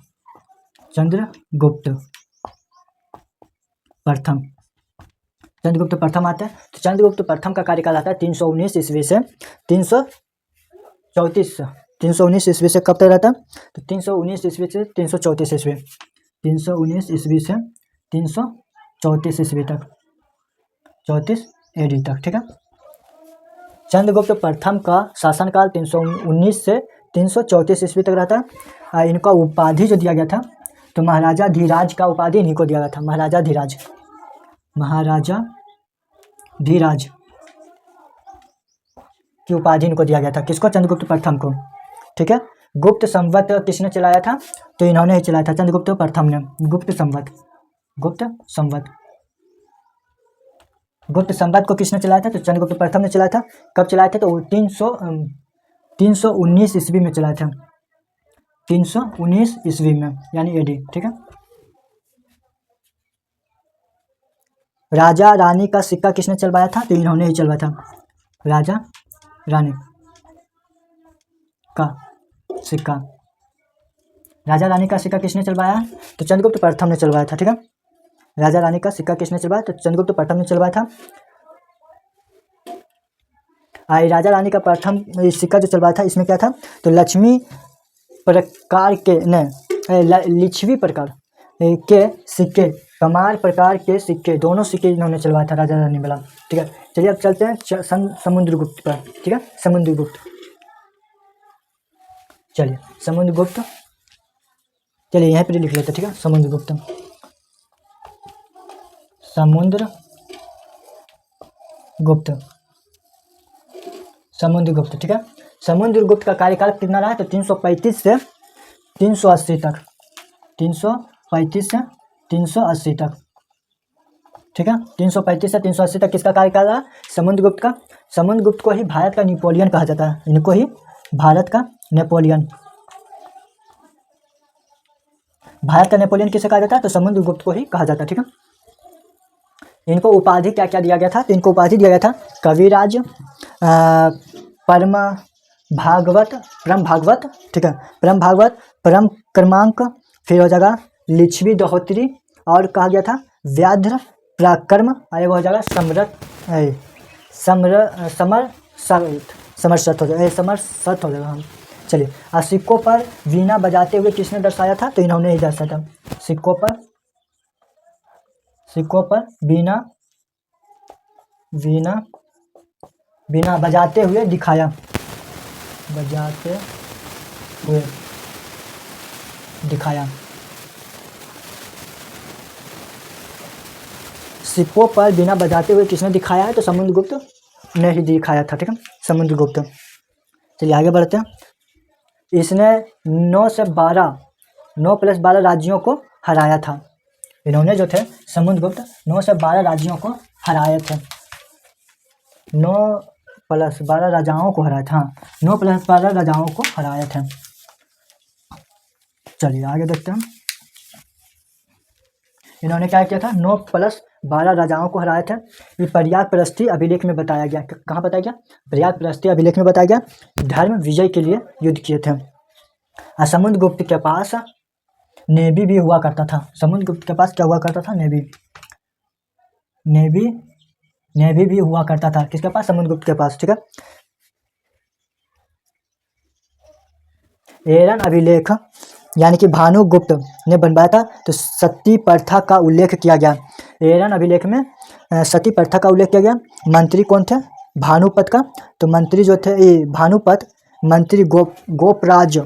आते हैं। तो चंद्रगुप्त प्रथम का कार्यकाल आता है 319 ईस्वी से 319 ईस्वी से कब तक रहता है, तो 319 ईस्वी से 334 ईस्वी, 319 ईस्वी से 334 ईस्वी तक, 34 AD तक, ठीक है। चंद्रगुप्त प्रथम का शासनकाल 319 से 334 ईस्वी तक रहता है। इनका उपाधि जो दिया गया था, तो महाराजा धीराज का उपाधि इन्हीं को दिया गया था, महाराजा धीराज की उपाधि इनको दिया गया था, किसको, चंद्रगुप्त प्रथम को, ठीक है। गुप्त संवत किसने चलाया था, तो इन्होंने ही चलाया था, चंद्रगुप्त प्रथम ने। गुप्त संवत को किसने चलाया था, तो चंद्रगुप्त प्रथम ने चलाया था। कब चलाया था, तो 319 ईस्वी में चलाया था, 319 ईस्वी में यानी AD, ठीक है। राजा रानी का सिक्का किसने चलवाया था, तो इन्होंने ही चलवाया था, राजा रानी का सिक्का किसने चलवाया, तो चंद्रगुप्त प्रथम ने चलवाया था, ठीक है। राजा रानी का सिक्का किसने चलवाया, तो चंद्रगुप्त प्रथम ने चलवाया था। राजा रानी का प्रथम सिक्का जो चलवाया था, इसमें क्या था, तो लिच्छवी प्रकार के सिक्के, कमार प्रकार के सिक्के, दोनों सिक्के इन्होंने चलवाया था राजा रानी वाला, ठीक है। चलिए अब चलते हैं समुद्रगुप्त पर, ठीक है। समुद्रगुप्त चलिए यहाँ पर लिख लेते हैं, ठीक है। समुद्रगुप्त, ठीक है। समुद्रगुप्त का कार्यकाल कितना रहा है, तो 335 से 380 तक, 335 से 380 तक, ठीक है। 335 से 380 तक किसका कार्यकाल रहा, समुद्रगुप्त का। समुद्रगुप्त को ही भारत का नेपोलियन कहा जाता है, इनको ही भारत का नेपोलियन किसे कहा जाता है, तो समुद्रगुप्त को ही कहा जाता है, ठीक है। इनको उपाधि क्या क्या दिया गया था, तो इनको उपाधि दिया गया था कविराज, परम भागवत, ठीक है, परम भागवत, परम क्रमांक, फिर हो जाएगा लिच्छवी दोहोत्री, और कहा गया था व्याघ्र पराक्रम, अरे वो हो जाएगा समरसत हो जाएगा हम। चलिए सिक्कों पर वीणा बजाते हुए किसने दर्शाया था, तो इन्होंने ही दर्शाया था, सिक्कों पर वीणा बजाते हुए दिखाया, सिक्कों पर वीणा बजाते हुए किसने दिखाया है, तो समुद्रगुप्त ने ही दिखाया था, ठीक है, समुद्रगुप्त। चलिए आगे बढ़ते हैं। इसने 9 + 12 राज्यों को हराया था, इन्होंने जो थे समुद्रगुप्त 9 से 12 राज्यों को हराए थे, 9 + 12 राजाओं को हराया था, 9 + 12 राजाओं को हराए थे। चलिए आगे देखते हैं, इन्होंने क्या किया था, 9 + 12 राजाओं को हराए थे। ये पर्यायप्रस्थी अभिलेख में बताया गया, कहाँ बताया गया, पर्यायप्रस्थी अभिलेख में बताया गया, धर्म विजय के लिए युद्ध किए थे। समुद्रगुप्त के पास नेवी भी हुआ करता था, समुद्रगुप्त के पास क्या हुआ करता था, नेवी भी हुआ करता था, किसके पास, समुद्रगुप्त के पास, ठीक है। एरन अभिलेख यानी कि भानुगुप्त ने बनवाया था, तो सती प्रथा का उल्लेख किया गया, एरन अभिलेख में सती प्रथा का उल्लेख किया गया। मंत्री कौन थे, भानुपत का, तो मंत्री जो थे भानुपत, मंत्री गोपराज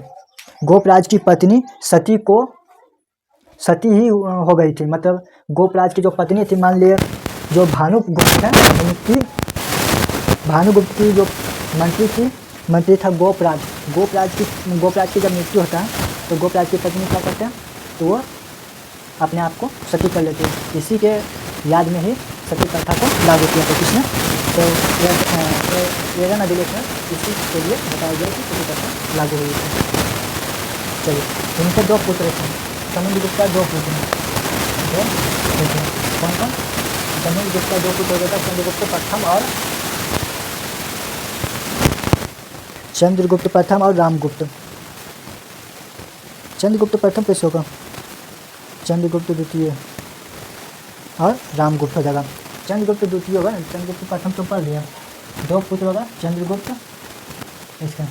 की पत्नी सती ही हो गई थी, मतलब गोपराज की जो पत्नी थी, मान लिए जो भानुगुप्त है उनकी, भानुगुप्त की जो मंत्री था गोपराज की जब मृत्यु होता है, तो गोपराज की पत्नी क्या करते हैं, तो वो अपने आप को सती कर लेते हैं। इसी के याद में ही सती प्रथा को लागू किया था किसने, तो प्रेरण अभिलेख में इसी के लिए बताया गया कि सती प्रथा लागू हुई थी। चलिए, इनके 2 पुत्र थे, समुद्रगुप्त का 2 पुत्र हैं, कौन कौन, समुद्रगुप्त का 2 पुत्र हो गया था, चंद्रगुप्त प्रथम और रामगुप्त। चंद्रगुप्त प्रथम कैसे होगा, चंद्रगुप्त द्वितीय और रामगुप्त हो जाएगा। चंद्रगुप्त द्वितीय होगा ना, चंद्रगुप्त प्रथम तो पढ़ लिया, 2 पुत्र होगा चंद्रगुप्त, इसका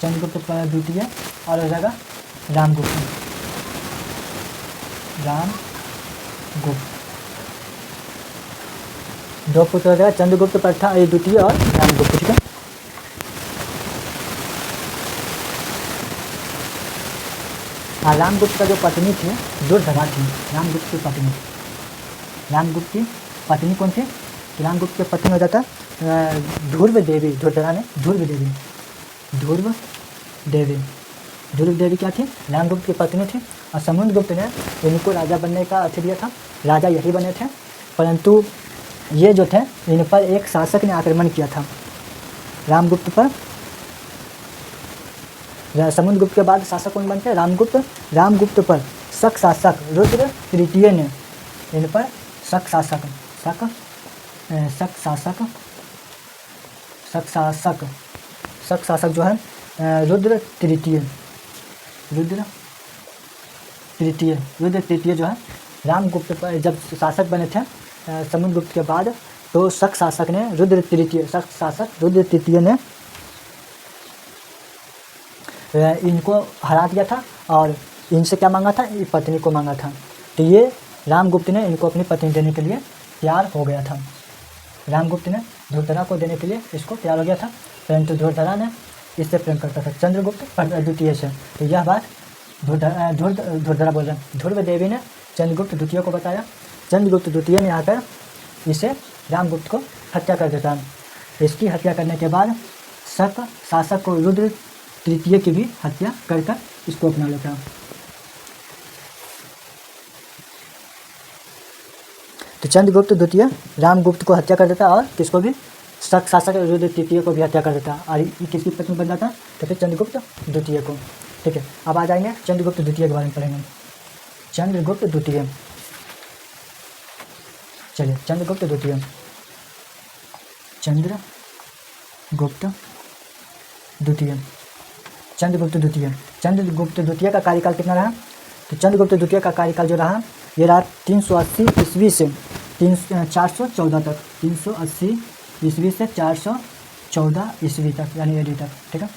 चंद्रगुप्त द्वितीय और हो जाएगा रामगुप्त। 2 पुत्र हो जाएगा चंद्रगुप्त प्रथम द्वितीय और रामगुप्त, ठीक है। रामगुप्त का जो पत्नी थी दुर्धरा थी, रामगुप्त की पत्नी कौन थी, रामगुप्त की पत्नी हो जाता ध्रुव देवी, दुर्धरा ने ध्रुव देवी क्या थी, रामगुप्त की पत्नी थी। और समुद्रगुप्त ने इनको राजा बनने का अर्थ दिया था, राजा यही बने थे, परंतु ये जो थे इन पर एक शासक ने आक्रमण किया था रामगुप्त पर। समुद्रगुप्त के बाद शासक कौन बनते हैं, रामगुप्त पर शक शासक रुद्र तृतीय ने इन पर शक शासक जो है रुद्र तृतीय जो है रामगुप्त पर जब शासक बने थे समुद्रगुप्त के बाद, तो शक शासक ने रुद्र तृतीय ने इनको हरा दिया था और इनसे क्या मांगा था, पत्नी को मांगा था। तो ये रामगुप्त ने इनको अपनी पत्नी देने के लिए तैयार हो गया था। रामगुप्त ने धुरधरा को देने के लिए इसको तैयार हो गया था, परंतु धुरधरा ने इससे प्रेम करता था चंद्रगुप्त द्वितीय से। तो यह बात धुरधरा बोल रहे हैं, ध्रुव देवी ने चंद्रगुप्त द्वितीय को बताया। चंद्रगुप्त द्वितीय ने आकर इसे रामगुप्त को हत्या कर देता है। इसकी हत्या करने के बाद शक शासक को रुद्र तृतीय की भी हत्या कर इसको अपना लेता है। तो चंद्रगुप्त द्वितीय रामगुप्त को हत्या कर देता और किसको भी, शक शासक रुद्र तृतीय को भी हत्या कर देता और ये किसकी पत्नी बन जाता, तो फिर चंद्रगुप्त द्वितीय को। ठीक है, अब आ जाएंगे चंद्रगुप्त द्वितीय के बारे में पढ़ेंगे। चंद्रगुप्त द्वितीय, चलिए चंद्रगुप्त द्वितीय का कार्यकाल कितना रहा, तो चंद्रगुप्त द्वितीय का कार्यकाल जो रहा ये रहा 380 ईस्वी से 414 तक, 380 ईस्वी से 414 ईस्वी तक, यानी एडी तक, ठीक है,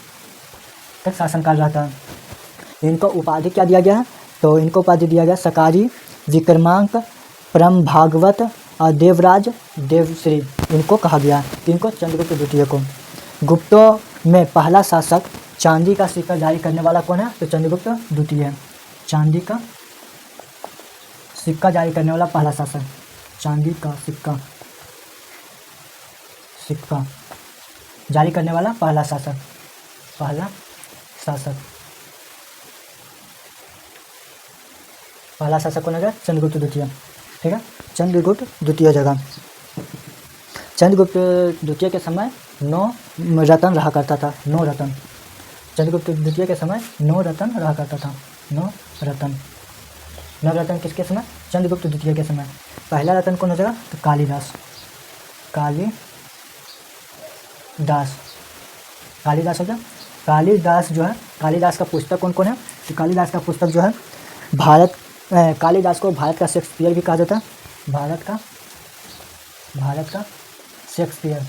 तक शासनकाल रहता है। इनको उपाधि क्या दिया गया है, तो इनको उपाधि दिया गया सकारी, विक्रमांक, परम भागवत और देवराज देवश्री, इनको कहा गया। इनको चंद्रगुप्त द्वितीय को। गुप्तों में पहला शासक चांदी का सिक्का जारी करने वाला कौन है, तो चंद्रगुप्त द्वितीय है। चांदी का सिक्का जारी करने वाला पहला शासक, चांदी का सिक्का जारी करने वाला पहला शासक कौन है, चंद्रगुप्त द्वितीय, ठीक है, चंद्रगुप्त द्वितीय जगह। चंद्रगुप्त द्वितीय के समय 9 रत्न रहा करता था, 9 रत्न। चंद्रगुप्त द्वितीय के समय 9 रत्न रहा करता था, 9 रत्न किसके समय, चंद्रगुप्त द्वितीय के समय। पहला रत्न कौन हो जाएगा, तो कालिदास हो जाए। कालिदास जो है, कालिदास का पुस्तक कौन कौन है, तो कालिदास का पुस्तक जो है कालिदास को भारत का शेक्सपियर भी कहा जाता है, भारत का शेक्सपियर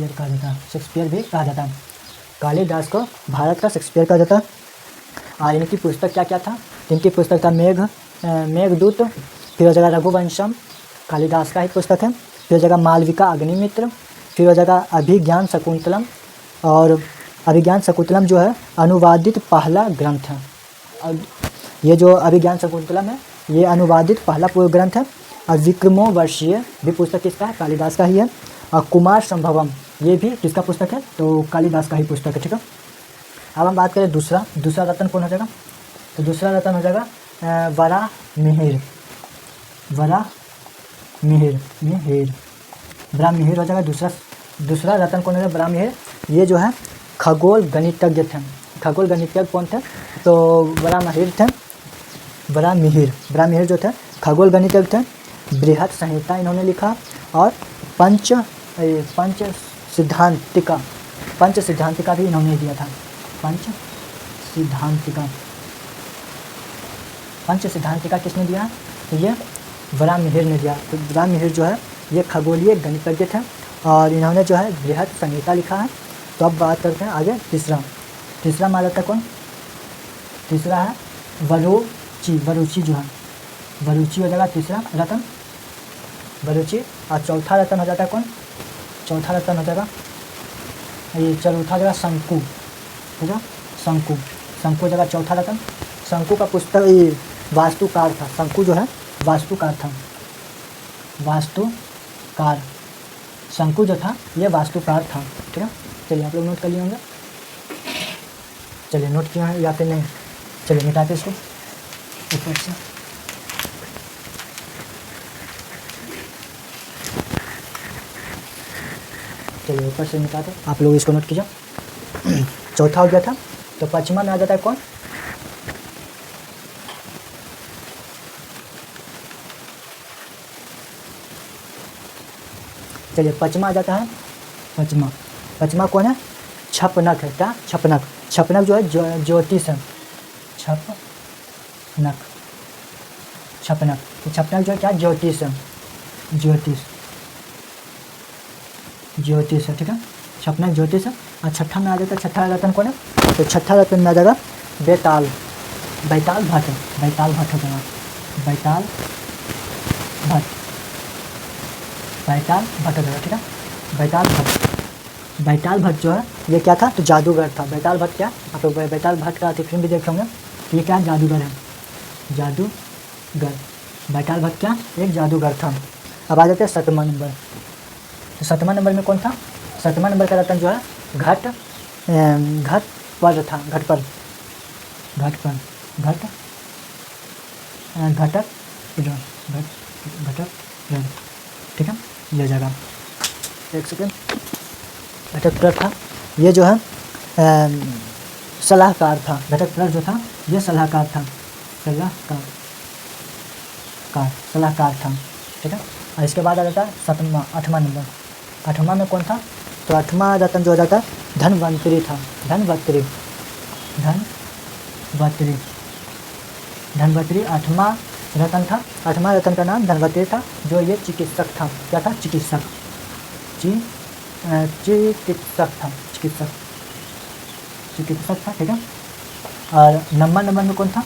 कहा जाता है, शेक्सपियर भी कहा जाता है। कालिदास को भारत का शेक्सपियर कहा जाता है। और इनकी पुस्तक क्या क्या था, इनकी पुस्तक था मेघदूत, फिर हो जाएगा रघुवंशम, कालिदास का ही पुस्तक है, फिर हो जाएगा मालविका अग्निमित्र, फिर हो जाएगा अभिज्ञान शकुंतलम। और अभिज्ञान शकुंतलम जो है अनुवादित पहला ग्रंथ है। ये जो अभिज्ञान शकुंतलम है ये अनुवादित पहला पूर्ण ग्रंथ है। और विक्रमोर्वशीय भी पुस्तक किसका है, कालिदास का ही है। और कुमार संभवम ये भी किसका पुस्तक है, तो कालिदास का ही पुस्तक है, ठीक है। अब हम बात करें दूसरा रत्न कौन हो जाएगा, तो दूसरा रत्न हो जाएगा वराहमिहिर वराहमिहिर हो जाएगा। दूसरा रत्न कौन हो जाएगा, वराहमिहिर। ये जो है खगोल गणितज्ञ थे। खगोल गणितज्ञ कौन थे, तो वराहमिहिर थे। वराहमिहिर जो थे खगोल गणितज्ञ थे। बृहत संहिता इन्होंने लिखा और पंच सिद्धांतिका भी इन्होंने दिया था। पंच सिद्धांतिका किसने दिया, तो ये वराहमिहिर ने दिया। तो वराहमिहिर जो है ये खगोलीय गणितज्ञ थे और इन्होंने जो है बृहत संहिता लिखा है। तो अब बात करते हैं आगे तीसरा मान लेता कौन, तीसरा है वरुचि जो है, वरुचि हो जाएगा तीसरा रत्न, वरुचि। और चौथा रत्न हो जाता है कौन, चौथा रत्न हो जाएगा ये चौथा जगह शंकु, ठीक है। शंकु हो जाएगा चौथा रत्न। शंकु का पुस्तक ये वास्तुकार था। शंकु जो है वास्तुकार था, शंकु जो था ये वास्तुकार था, ठीक है। चलिए आप लोग नोट कर लिए होंगे, चलिए नोट किए हैं या फिर नहीं, चलिए मिटाते इसको ऊपर से। चलिए ऊपर से मिटाते, आप लोग इसको नोट कीजिए। चौथा हो गया था, तो पश्चिमा में आ जाता है कौन, चलिए पश्चिमा आ जाता है। पश्चिमा कौन है, छपनक है। क्या, छपनक जो है ज्योतिष है। छपनक तो छपनक जो है क्या, ज्योतिष है, ज्योतिष है, ठीक है। छपनक ज्योतिष है। और छठा में आ जाता है, छठा रत्न कौन है, तो छठा रत्न में आ जाएगा बैताल भट्ट हो जाएगा, बैताल भट्ट हो जाएगा, ठीक है। बैताल भट्ट जो है ये क्या था, तो जादूगर था। बैताल भट्ट क्या, आप लोग बैताल भट्ट का फिल्म भी देखे होंगे। ये क्या, जादूगर है, जादूगर। बैताल भट्ट क्या, एक जादूगर था। अब आ जाते हैं सतमा नंबर। तो सतमा नंबर में कौन था, सतमा नंबर का रत्न जो है घटपर था, घटपर, ठीक है। ये जगह एक सेकेंड, घटक था। ये जो है सलाहकार था। घटक जो था ये सलाहकार था, सलाहकार था, ठीक है। और इसके बाद आ जाता है आठवां नंबर। आठवां में कौन था, तो आठवां रत्न जो हो जाता है धनवंतरी था। धनवंतरी आठवां रत्न था। आठवां रत्न का नाम धनवंतरी था, जो ये चिकित्सक था। क्या था, चिकित्सक था, ठीक है। और नंबर में कौन था,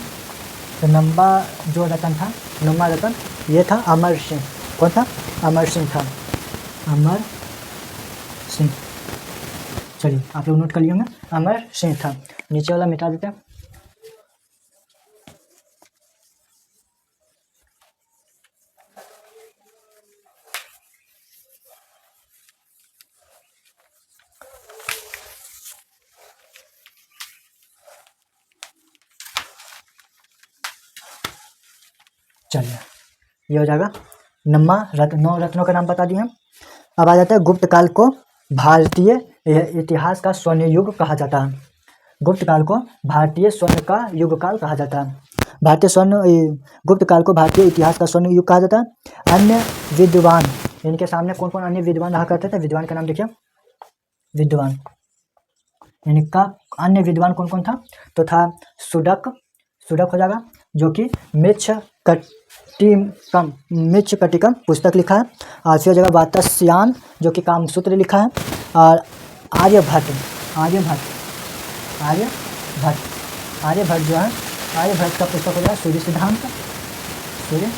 तो नंबर जो रत्न था, नंबर रत्न ये था अमर सिंह। कौन था, अमर सिंह था, अमर सिंह। चलिए आप लोग नोट कर लिए होंगे, अमर सिंह था। नीचे वाला मिटा देते हैं। चलिए ये हो जाएगा नौ रत्नों का नाम बता दिए हम। अब आ जाता है गुप्त काल को भारतीय इतिहास का स्वर्ण युग कहा जाता है। गुप्त काल को भारतीय स्वर्ण का युग काल कहा जाता है। गुप्त काल को भारतीय इतिहास का स्वर्ण युग कहा जाता है। अन्य विद्वान, इनके सामने कौन कौन अन्य विद्वान रहा करते थे, विद्वान का नाम देखिए, विद्वान इनका अन्य विद्वान कौन कौन था, तो था सुडक हो जाएगा, जो कि मृच्छ कटिकम पुस्तक लिखा है। और फिर जगह वातस्यायन जो कि कामसूत्र लिखा है। और आर्यभट्ट जो है, आर्यभट्ट का पुस्तक हो जाएगा सूर्य सिद्धांत हो जाएगा,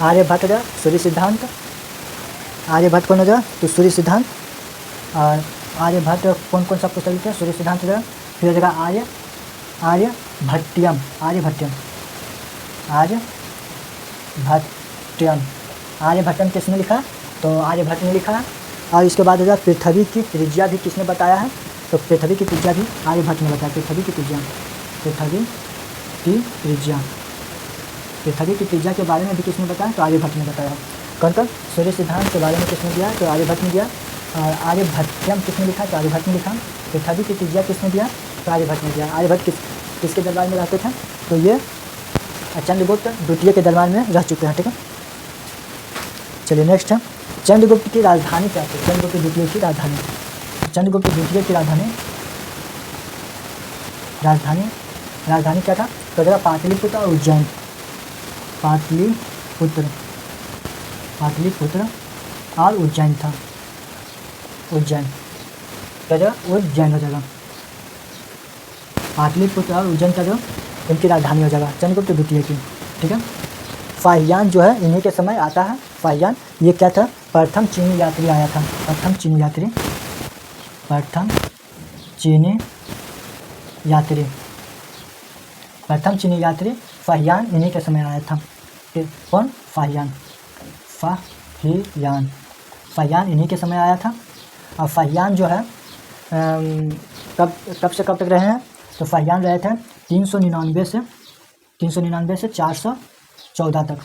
आर्यभट्ट हो जाएगा सूर्य सिद्धांत। आर्यभट्ट कौन हो जाएगा, तो सूर्य सिद्धांत। और आर्यभट्ट कौन कौन सा पुस्तक लिखे? सूर्य सिद्धांत जगह, फिर हो जाएगा आर्यभट्टियम, आर्यभट्टम किसने लिखा? तो आर्यभट्ट ने लिखा है। और इसके बाद हो जाए पृथ्वी की त्रिज्या भी किसने बताया है? तो पृथ्वी की त्रिज्या भी आर्यभट्ट ने बताया। पृथ्वी की त्रिज्या के बारे में भी किसने बताया? तो आर्यभट्ट ने बताया। कौन? सूर्य सिद्धांत के बारे में किसने दिया? तो आर्यभट्ट ने दिया। और आर्यभट्टियम किसने लिखा? तो आर्यभट्ट ने लिखा। पृथ्वी की त्रिज्या किसने दिया? तो आर्यभट्ट ने दिया। आर्यभट्ट किसके दरबार में रहते थे? तो ये चंद्रगुप्त द्वितीय के दरबार में रह चुके हैं। ठीक है, चलिए नेक्स्ट है चंद्रगुप्त की राजधानी क्या थी? चंद्रगुप्त द्वितीय की राजधानी क्या था? तो जरा पाटलिपुत्र और उज्जैन। पाटलिपुत्र और उज्जैन था। उज्जैन क्या जगह? उज्जैन हो जाएगा। पाटलिपुत्र और उज्जैन का जो इनकी राजधानी हो जाएगा चंद्रगुप्त द्वितीय की। ठीक है, फाहियान जो है इन्हीं के समय आता है। फाहियान ये क्या था? प्रथम चीनी यात्री आया था। प्रथम चीनी यात्री फाहियान इन्हीं के समय आया था। कौन? फाहियान इन्हीं के समय आया था। और फाहियान जो है कब से कब तक रहे हैं? तो फाहियान रहे थे 399 से 414 तक,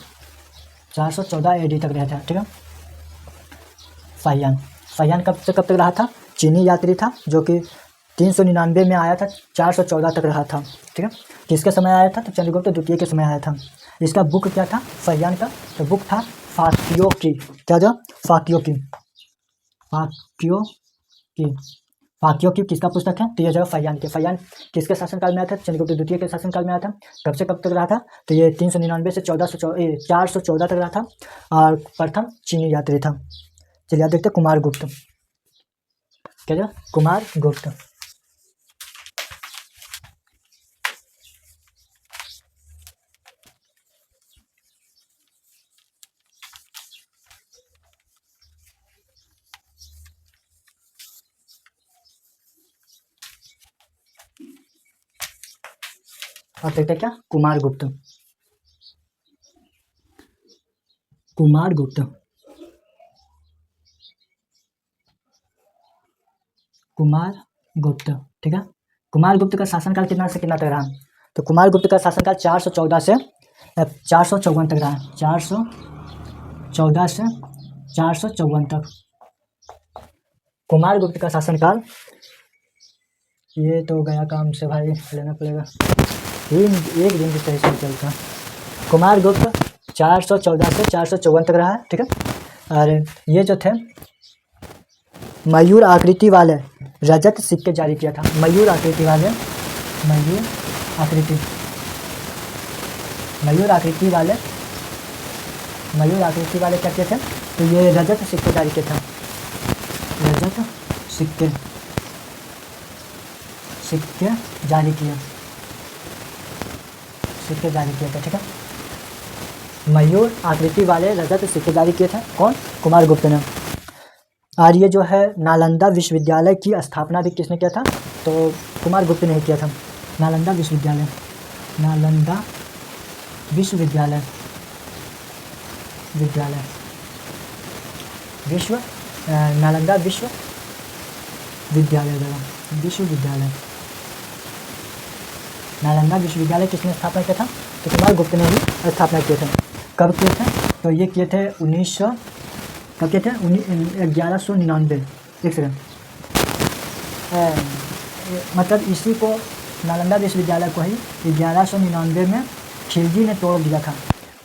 414 AD तक रहे थे। ठीक है, फाहियान कब से कब तक रहा था? चीनी यात्री था जो कि 399 में आया था, 414 तक रहा था। ठीक है, किसके समय आया था? तो चंद्रगुप्त द्वितीय के समय आया था। इसका बुक क्या था फाहियान का? तो बुक था फाकियों की। क्या जो? फाकियों की किसका पुस्तक है? तो यह जगह फाहियान किसके शासनकाल में आया था? चंद्रगुप्त द्वितीय के शासनकाल में आया था। कब से कब तक रहा था? तो ये 399 से 414 तक रहा था और प्रथम चीनी यात्री था। चलिए आप देखते हैं कुमारगुप्त। क्या जो? कुमारगुप्त। और देखते हैं क्या? कुमारगुप्त ठीक है, कुमारगुप्त का शासनकाल कितना से कितना तक रहा? तो कुमारगुप्त का शासनकाल 414 से 454 तक रहा। 414 से 454 तक कुमारगुप्त का शासनकाल। ये तो गया काम से भाई, लेना पड़ेगा। एक दिन भी सही चलता। कुमारगुप्त 414 से 454 तक रहा है। ठीक है, और ये जो थे मयूर आकृति वाले रजत सिक्के जारी किया था। मयूर आकृति वाले क्या किए थे? तो ये रजत सिक्के जारी किए थे। रजत सिक्के जारी किए थे। ठीक है, मयूर आकृति वाले रजत सिक्के जारी किए थे। कौन? कुमारगुप्त ने। और ये जो है नालंदा विश्वविद्यालय की स्थापना भी किसने किया था? तो कुमारगुप्त ने ही किया था। नालंदा विश्वविद्यालय नालंदा विश्वविद्यालय किसने स्थापना किया था? तो कुमारगुप्त ने ही स्थापना किए थे। कब किए थे? तो ये किए थे 1199। एक सेकंड, मतलब इसी को नालंदा विश्वविद्यालय को ही 1199 में खिलजी ने तोड़ दिया था।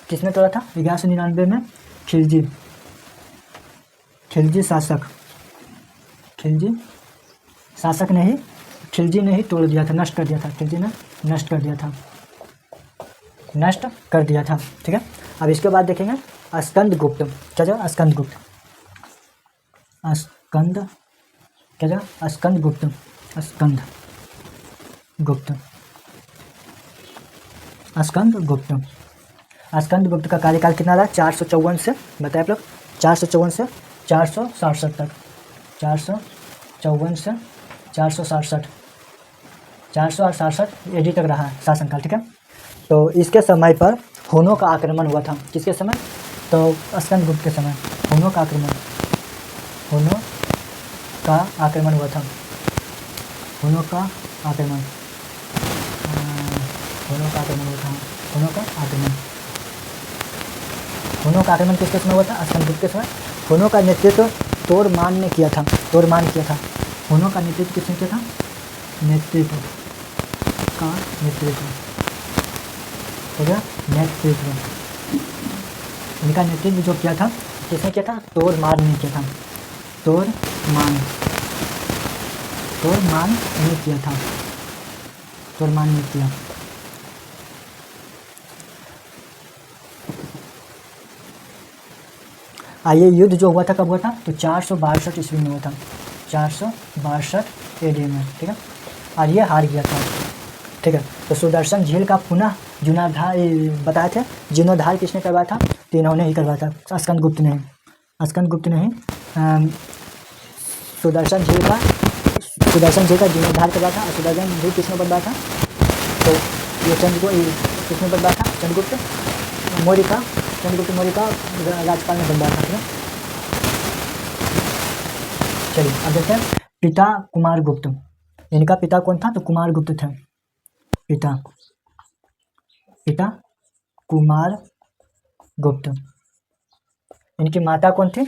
किसने तोड़ा था? 1199 में खिलजी शासक ने ही खिलजी ने ही तोड़ दिया था, नष्ट कर दिया था। खिलजी ने नष्ट कर दिया था। ठीक है, अब इसके बाद देखेंगे स्कंदगुप्त। क्या जगह? स्कंदगुप्त स्कंदगुप्त का कार्यकाल कितना रहा? 454 से, बताए आप लोग, 454 से 467 तक। 54 से 467 467 AD तक रहा शासनकाल, ठीक है। तो इसके समय पर हुनों का आक्रमण हुआ था। किसके समय? तो स्कंदगुप्त के समय हुनों का आक्रमण हुआ था। हुनों का आक्रमण हुआ था हुनों का आक्रमण किसके समय हुआ था? स्कंदगुप्त के समय। हुनों का नेतृत्व तोरमान ने किया था। हुनों का नेतृत्व किसने किया था? नेतृत्व इनका नेतृत्व जो किया था, किसने किया था? तोरमान ने किया था। तोरमान ने किया। ये युद्ध जो हुआ था कब हुआ था? तो 462 ईस्वी में हुआ था। 462 AD में, ठीक है। और ये हार गया था, ठीक है। तो सुदर्शन झील का पुनः जीर्णोद्धार बताए थे। जीर्णोद्धार किसने करवाया था? तो इन्होंने ही करवाया था, स्कंदगुप्त ने ही सुदर्शन झील का जीर्णोद्धार करवाया था। और सुदर्शन झील किसने बनवाया था? तो ये किसने बनवाया था? चंद्रगुप्त मौर्य का राजकाल में बनवाया था, ठीक है। चलिए अब देखते हैं पिता कुमारगुप्त। इनका पिता कौन था? तो कुमारगुप्त थे। पिता कुमारगुप्त। इनकी माता कौन थी?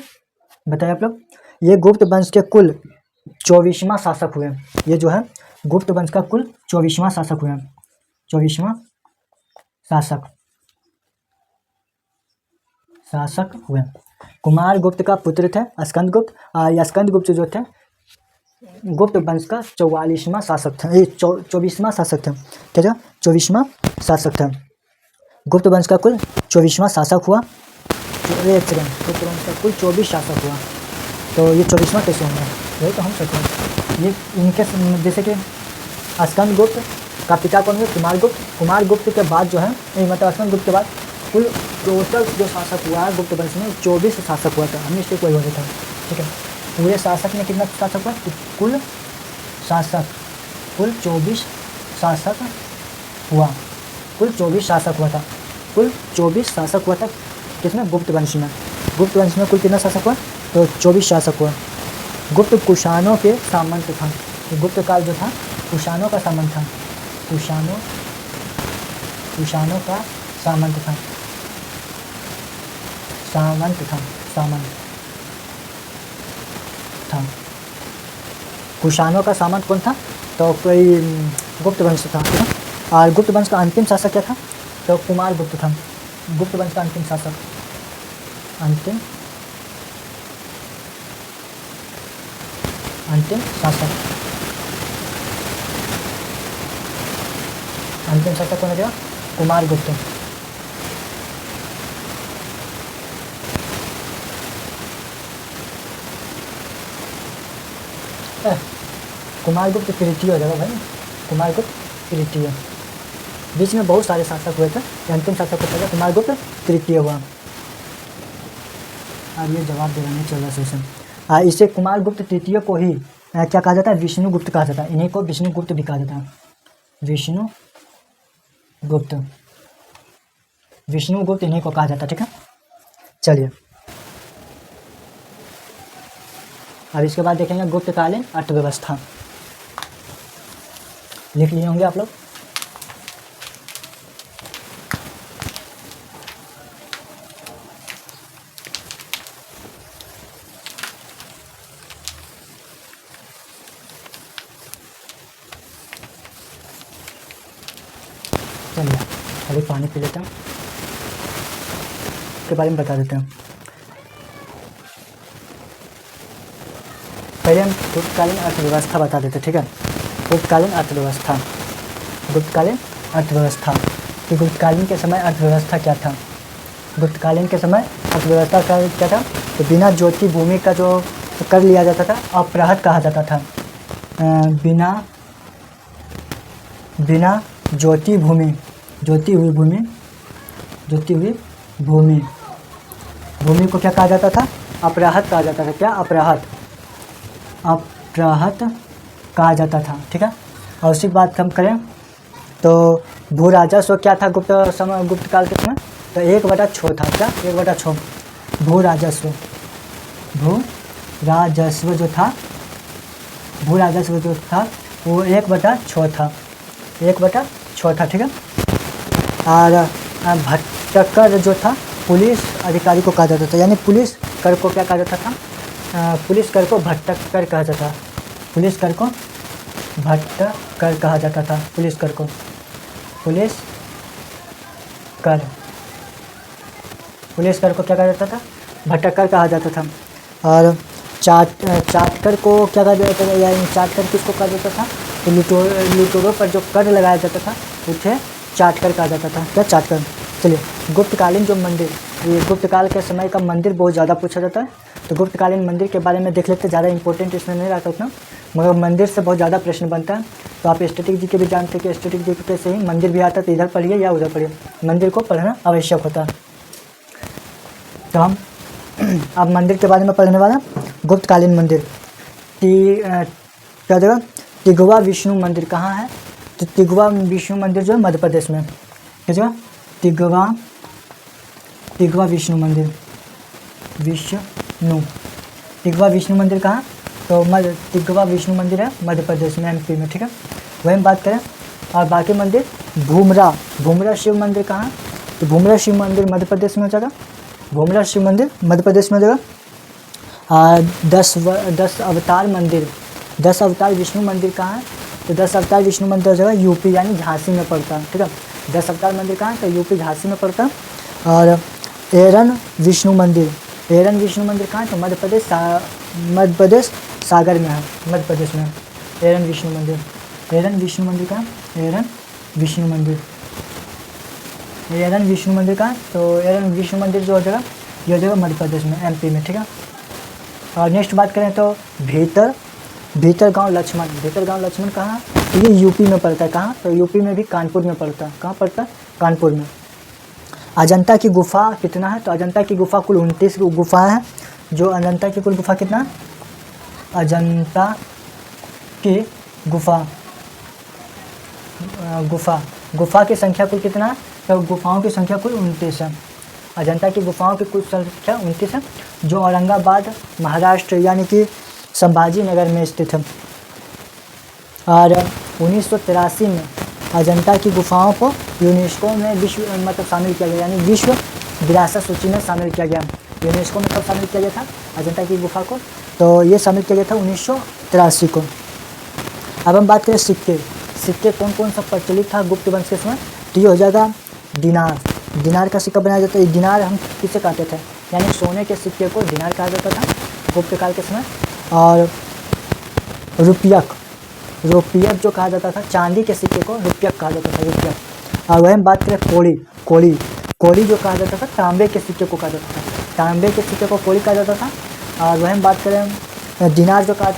बताइए आप लोग। ये गुप्त वंश के कुल 24वां शासक हुए। ये जो है गुप्त वंश का कुल 24वां शासक हुए। 24वां शासक हुए। कुमारगुप्त का पुत्र थे स्कंदगुप्त। और स्कंदगुप्त जो थे गुप्त वंश का 44वां शासक थे, 24वां शासक थे, ठीक है। 24वां शासक थे। गुप्त वंश का कुल 24वां शासक हुआ। एक सेकंड, गुप्त वंश का कुल 24 शासक हुआ। तो ये 24वां कैसे होंगे? वही तो हम सोचते हैं। ये इनके जैसे कि स्कंदगुप्त का पिता कौन हुए? कुमारगुप्त के बाद जो है, मतलब स्कंदगुप्त के बाद कुल टोटल जो शासक हुआ है गुप्त वंश में 24 शासक हुआ था। हमेशा कोई हो जाता है, ठीक है। पूरे शासक में कितना शासक हुआ? तो कुल 24 शासक हुआ। कुल 24 शासक हुआ था। किसमें? गुप्त वंश में कुल कितना शासक हुआ? तो 24 शासक हुआ। गुप्त कुषाणों के सामंत था। गुप्त काल जो था कुषाणों का सामंत था। कुषाणों का सामंत था। कुषाणों का सामंत कौन था? तो कोई गुप्त वंश था, ठीक है। और गुप्त वंश का अंतिम शासक क्या था? तो कुमारगुप्त था। गुप्त वंश का अंतिम शासक कौन है? कुमारगुप्त। कुमारगुप्त तृतीय हो जाएगा भाई। कुमारगुप्त तृतीय। बीच में बहुत सारे शासक हुए थे, अंतिम शासक होता था कुमारगुप्त तृतीय हुआ। अब ये जवाब दे रहे हैं 14 सेशन। इसे कुमारगुप्त तृतीय को ही क्या कहा जाता है? विष्णुगुप्त कहा जाता है। इन्हीं को विष्णुगुप्त भी कहा जाता है। विष्णुगुप्त इन्हीं को कहा जाता है, ठीक है। चलिए अब इसके बाद देखेंगे गुप्तकालीन अर्थव्यवस्था। लिख लिए होंगे आप लोग। चलिए अभी पानी पी लेते हैं, के बारे में बता देते हैं। पहले हम गुप्तकालीन अर्थव्यवस्था बता देते, ठीक है। गुप्तकालीन अर्थव्यवस्था कि गुप्तकालीन के समय अर्थव्यवस्था क्या था? गुप्तकालीन के समय अर्थव्यवस्था का क्या था? तो बिना ज्योति भूमि का जो कर लिया जाता था अपराध कहा जाता था। बिना ज्योति हुई भूमि को क्या कहा जाता था? अपराध कहा जाता था। क्या? अपराध प्रहत कहा जाता था। ठीक है, और उसी की बात हम करें तो भू राजस्व क्या था गुप्त काल के समय, तो 1/6 था। क्या 1/6 भू राजस्व जो था वो 1/6 था, 1/6 था। ठीक है, और भट्टकर जो था पुलिस अधिकारी को कहा जाता था, यानी पुलिस कर को क्या कहा जाता था, पुलिस कर को भट्टकर कहा जाता था, पुलिस कर को भट्टकर कहा जाता था, पुलिस कर को क्या कहा जाता था, भट्टकर कहा जाता था। और चाटकर को क्या कहा जाता था, यानी चाटकर किसको कहा जाता था, तो लुटेरों पर जो कर लगाया जाता था उसे चाटकर कहा जाता था। क्या चाटकर। चलिए, गुप्तकालीन जो मंदिर, ये गुप्तकाल के समय का मंदिर बहुत ज़्यादा पूछा जाता है, तो गुप्तकालीन मंदिर के बारे में देख लेते हैं। ज़्यादा इंपॉर्टेंट इसमें नहीं रहता उतना, मगर मंदिर से बहुत ज़्यादा प्रश्न बनता है। तो आप स्टैटिक जी के भी जानते हैं कि स्टैटिक जी के से ही मंदिर भी आता है, तो इधर पढ़िए या उधर पढ़िए, मंदिर को पढ़ना आवश्यक होता है। तो हम अब मंदिर के बारे में पढ़ने वाला गुप्तकालीन मंदिर। क्या जगह, तिगवा विष्णु मंदिर कहाँ है, तो तिगवा विष्णु मंदिर जो है मध्य प्रदेश में। क्या जगह, तिगवा विष्णु मंदिर, तिगवा विष्णु मंदिर कहाँ, तो तिगवा विष्णु मंदिर है मध्य प्रदेश में, MP में। ठीक है, वही हम बात करें। और बाकी मंदिर, भूमरा शिव मंदिर कहाँ, तो भूमरा शिव मंदिर मध्य प्रदेश में हो जाएगा, भूमरा शिव मंदिर मध्य प्रदेश में हो जाएगा। 10 अवतार मंदिर, 10 अवतार विष्णु मंदिर कहाँ है, तो 10 अवतार विष्णु मंदिर जगह यूपी यानी झांसी में पड़ता है। ठीक है, 10 अवतार मंदिर कहाँ है, तो यूपी झांसी में पड़ता है। और एरन विष्णु मंदिर कहाँ है, तो मध्य प्रदेश सागर में है, मध्य प्रदेश में एरन विष्णु मंदिर कहाँ, एरन विष्णु मंदिर कहाँ, तो एरन विष्णु मंदिर जो जगह, यह जगह मध्य प्रदेश में, MP में। ठीक है, और नेक्स्ट बात करें तो भीतर गांव लक्ष्मण कहाँ, तो ये यूपी में पड़ता है। कहाँ, तो यूपी में भी कानपुर में पड़ता है। कहाँ पड़ता है, कानपुर में। अजंता की गुफा कितना है, तो अजंता की गुफा कुल 29 गुफाएँ हैं। जो अजंता की कुल गुफा कितना, अजंता की गुफा की संख्या कुल कितना है, तो गुफाओं की संख्या कुल 29 है। अजंता की गुफाओं की कुल संख्या 29 है, जो औरंगाबाद महाराष्ट्र यानी कि संभाजी नगर में स्थित है। और 1983 में अजंता की गुफाओं को यूनेस्को में शामिल किया गया, यानी विश्व विरासत सूची में शामिल किया गया। यूनेस्को में कब शामिल किया गया था अजंता की गुफा को, तो ये शामिल किया गया था 1983 को। अब हम बात करें सिक्के कौन कौन सा प्रचलित था गुप्त वंश के समय, तो ये हो जाएगा दिनार का सिक्का बनाया जाता है। दिनार हम किसे कहते थे, यानी सोने के सिक्के को दिनार कहा जाता था गुप्त काल के समय। और रुपयक जो कहा जाता था, चांदी के सिक्के को रुपयक कहा जाता था, रुपयक। और वह हम बात करें कोड़ी जो कहा जाता था, तांबे के सिक्के को कहा जाता था, तांबे के सिक्के को कोड़ी कहा जाता था। और वह हम बात करें दिनार जो कहा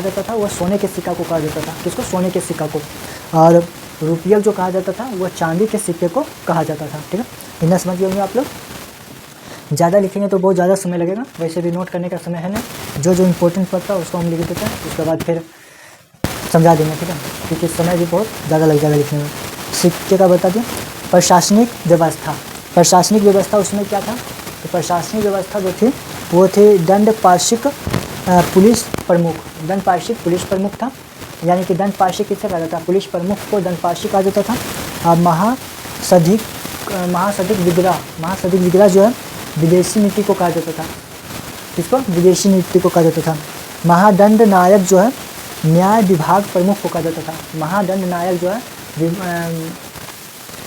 जाता था, वह सोने के सिक्का को कहा जाता था। किसको, सोने के सिक्का को। और रुपयक जो कहा जाता था, वह चांदी के सिक्के को कहा जाता था। ठीक है, इतना समझ गए होंगे आप लोग। ज़्यादा लिखेंगे तो बहुत ज़्यादा समय लगेगा, वैसे भी नोट करने का समय है नहीं, जो इम्पोर्टेंट पड़ता है उसको हम लिख देते हैं, उसके बाद फिर समझा देंगे। ठीक है, क्योंकि समय भी बहुत ज़्यादा लग जाएगा लिखने में। सिक्के का बता दें। प्रशासनिक व्यवस्था उसमें क्या था, तो प्रशासनिक व्यवस्था जो थी वो थी दंड पार्षिक पुलिस प्रमुख था, यानी कि दंड पार्षिक किससे कहा जाता था, पुलिस प्रमुख को दंड पार्षिक कहा जाता था। और महासधिक विग्रह जो है विदेशी नीति को कहा जाता था। किसको, विदेशी नीति को कहा जाता था। महादंड नायक जो है न्याय विभाग प्रमुख को कहा जाता था। महादंड नायक जो है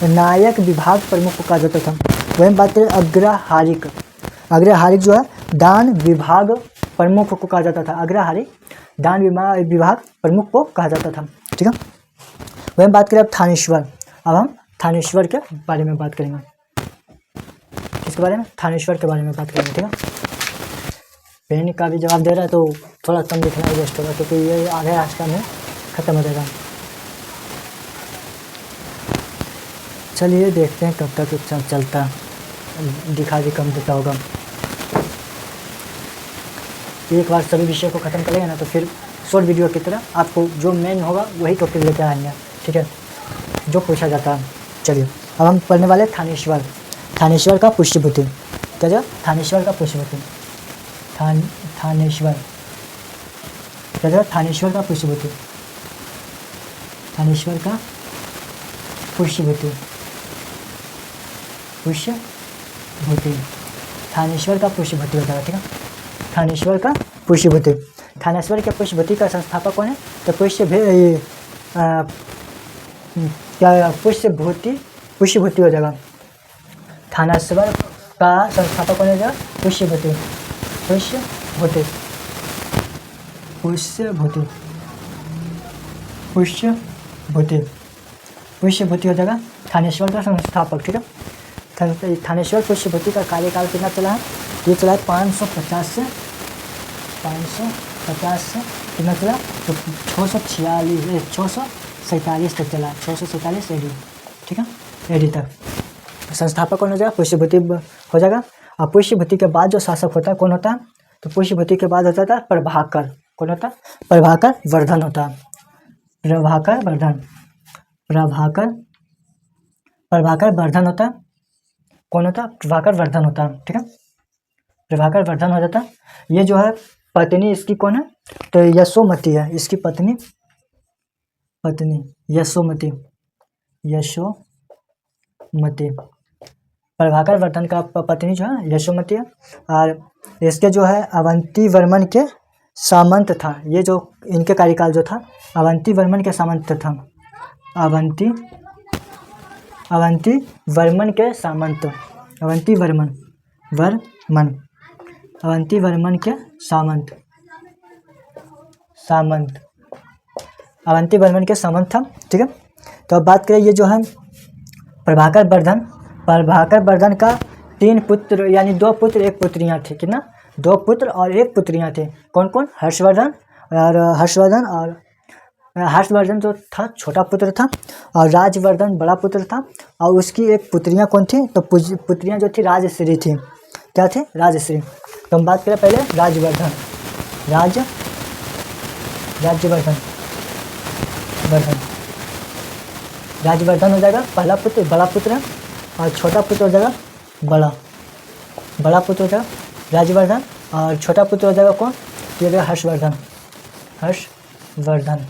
नायक विभाग प्रमुख को कहा जाता था। वहीं बात करें अग्रहारिक जो है दान विभाग प्रमुख को कहा जाता था। अग्रहारिक दान विभाग प्रमुख को कहा जाता था। ठीक है, वहीं बात करें अब थानेश्वर। अब हम थानेश्वर के बारे में बात करेंगे। इसके बारे में थानेश्वर के बारे में बात करेंगे। ठीक है, पेन का भी जवाब दे रहा है तो थोड़ा कम लिखना ही बेस्ट होगा, क्योंकि ये आधे रास्ता में ख़त्म हो जाएगा। चलिए देखते हैं कब तक सब चलता, दिखा भी कम देता होगा। एक बार सभी विषय को ख़त्म करेंगे ना तो फिर शॉर्ट वीडियो की तरह आपको जो मेन होगा वही टॉपिक लेकर आएंगे, ठीक है, जो पूछा जाता है। चलिए अब हम पढ़ने वाले थानेश्वर। थानेश्वर का पुष्यभूति, क्या जो थानेश्वर का पुष्यभूति, थानेश्वर, क्या जो थानेश्वर का पुष्यभूति, थानेश्वर का पुष्यभूति, पुष्यभूति, थानेश्वर का पुष्यभूति हो जाएगा, ठीक है। थानेश्वर का पुष्यभूति, थानेश्वर के पुष्यभूति का संस्थापक कौन है? तो क्या पुष्यभूति हो जाएगा। थानेश्वर का संस्थापक कौन हो जाएगा? पुष्यभूति, पुष्यभूति, पुष्यभूति, पुष्यभूति, पुष्यभूति हो जाएगा थानेश्वर का संस्थापक, ठीक है। थानेश्वर पुष्यभूति का कार्यकाल कितना चला है? ये चला है 550 से कितना चला? तो 647 तक चला, 647 AD, ठीक है, AD तक। संस्थापक कौन हो जाएगा? पुष्यभूति हो जाएगा। और पुष्यभूति के बाद जो शासक होता है कौन होता है? तो पुष्यभूति के बाद होता है प्रभाकर। कौन होता है? प्रभाकर वर्धन होता है। प्रभाकर वर्धन, प्रभाकर वर्धन होता है। कौन होता है? प्रभाकर वर्धन होता है, ठीक है, प्रभाकर वर्धन हो जाता है। ये जो है पत्नी इसकी कौन है? तो यशोमती है, इसकी पत्नी यशोमती, प्रभाकर वर्धन का पत्नी जो है यशोमती है। और इसके जो है अवंती वर्मन के सामंत था। ये जो इनके कार्यकाल जो था अवंती वर्मन के सामंत था। अवंती वर्मन के सामंत, अवंती वर्मन के सामंत, अवंती वर्मन के सामंत था, ठीक है। तो अब बात करें ये जो है प्रभाकर वर्धन का 3 पुत्र यानी 2 पुत्र 1 पुत्रियां थी। कितना? 2 पुत्र और 1 पुत्रियां थे। कौन कौन? हर्षवर्धन जो था छोटा पुत्र था, और राजवर्धन बड़ा पुत्र था, और उसकी 1 पुत्रियां कौन थी? तो पुत्रियां जो थी राजश्री थी। क्या थे? राजश्री। तो हम बात करें पहले राजवर्धन हो जाएगा पहला पुत्र, बड़ा पुत्र है, और छोटा पुत्र हो जाएगा बड़ा पुत्र हो जाएगा राजवर्धन, और छोटा पुत्र हो जाएगा कौन? ये हो जाएगा हर्षवर्धन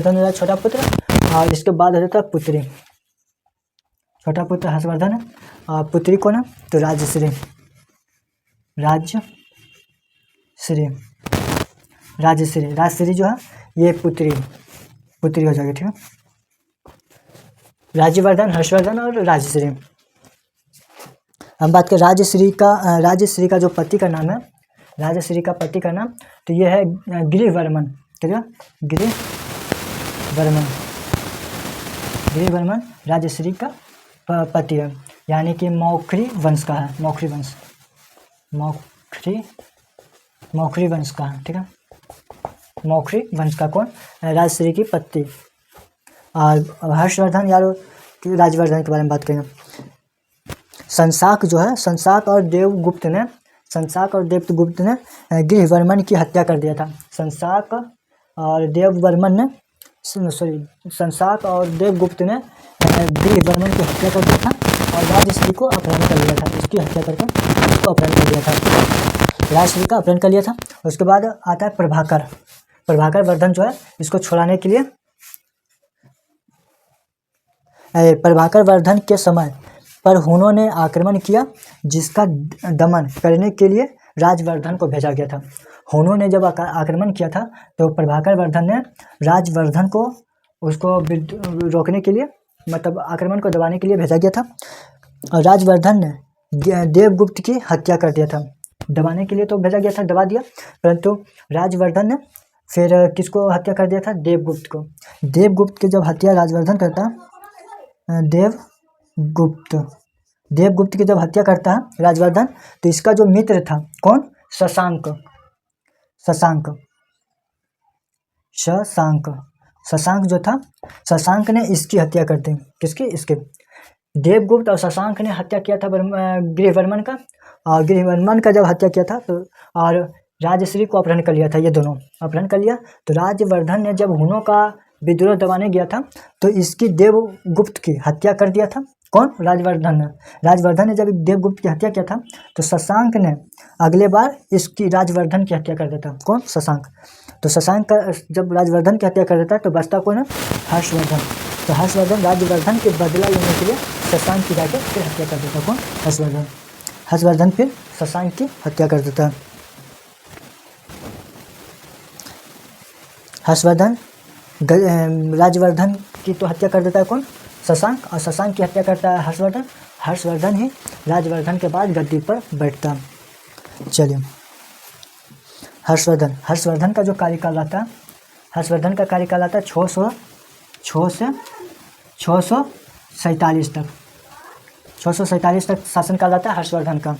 हो जाएगा छोटा पुत्र। और इसके बाद हो जाता है पुत्री। छोटा पुत्र हर्षवर्धन है, और पुत्री कौन है? तो राजश्री जो है ये पुत्री हो जाएगी, ठीक है। राजवर्धन, हर्षवर्धन और राजश्री। हम बात करें राजश्री का जो पति का नाम है, राजश्री का पति का नाम तो ये है गिरिवर्मन, ठीक है, गिरिवर्मन राजश्री का पति है, यानी कि मौखरी वंश का है, मौखरी वंश का है, ठीक है। मौखरी वंश का कौन? राजश्री की पत्नी। और हर्षवर्धन या राजवर्धन के बारे में बात करेंगे। संसाक और देवगुप्त ने गिरिवर्मन की हत्या कर दिया था। संसाक और देवगुप्त ने गिरिवर्मन की हत्या कर दिया था, और राजश्री को अपहरण कर लिया था। इसकी हत्या करके उसको अपहरण कर लिया था, राजश्री का अपहरण कर लिया था। उसके बाद आता है प्रभाकर वर्धन जो है इसको छुड़ाने के लिए प्रभाकर वर्धन के समय पर हुनों ने आक्रमण किया, जिसका दमन करने के लिए राजवर्धन को भेजा गया था। हुनों ने जब आक्रमण किया था तो प्रभाकर वर्धन ने राजवर्धन को उसको रोकने के लिए, मतलब आक्रमण को दबाने के लिए भेजा गया था। और राजवर्धन ने देवगुप्त की हत्या कर दिया था। दबाने के लिए तो भेजा गया था, दबा दिया, परंतु राजवर्धन ने फिर किसको हत्या कर दिया था? देवगुप्त को। देवगुप्त की जब हत्या राजवर्धन करता, देवगुप्त की जब हत्या करता है राजवर्धन, तो इसका जो मित्र था कौन? शशांक जो था, शशांक ने इसकी हत्या कर दी। किसकी? इसके। देवगुप्त और शशांक ने हत्या किया था गिरिवर्मन का, और गिरिवर्मन का जब हत्या किया था तो और राजश्री को अपहरण कर लिया था, ये दोनों अपहरण कर लिया। तो राजवर्धन ने जब हुनों का विद्रोह दबाने गया था तो इसकी देवगुप्त की हत्या कर दिया था। कौन? राजवर्धन ने जब देवगुप्त की हत्या किया था तो शशांक ने अगले बार इसकी राजवर्धन की हत्या कर देता। कौन? शशांक। तो शशांक का जब राजवर्धन की हत्या कर देता तो बचता कौन है? हर्षवर्धन। तो हर्षवर्धन राजवर्धन के बदला लेने के लिए शशांक की जाके फिर हत्या कर देता। कौन? हर्षवर्धन फिर शशांक की हत्या कर देता। हर्षवर्धन राजवर्धन की तो हत्या कर देता है कौन? शशांक। और शशांक की हत्या करता है हर्षवर्धन। हर्षवर्धन ही राजवर्धन के बाद गद्दी पर बैठता। चलिए, हर्षवर्धन का जो कार्यकाल आता है, हर्षवर्धन का कार्यकाल आता है 647 तक। 647 तक शासनकाल आता है हर्षवर्धन का।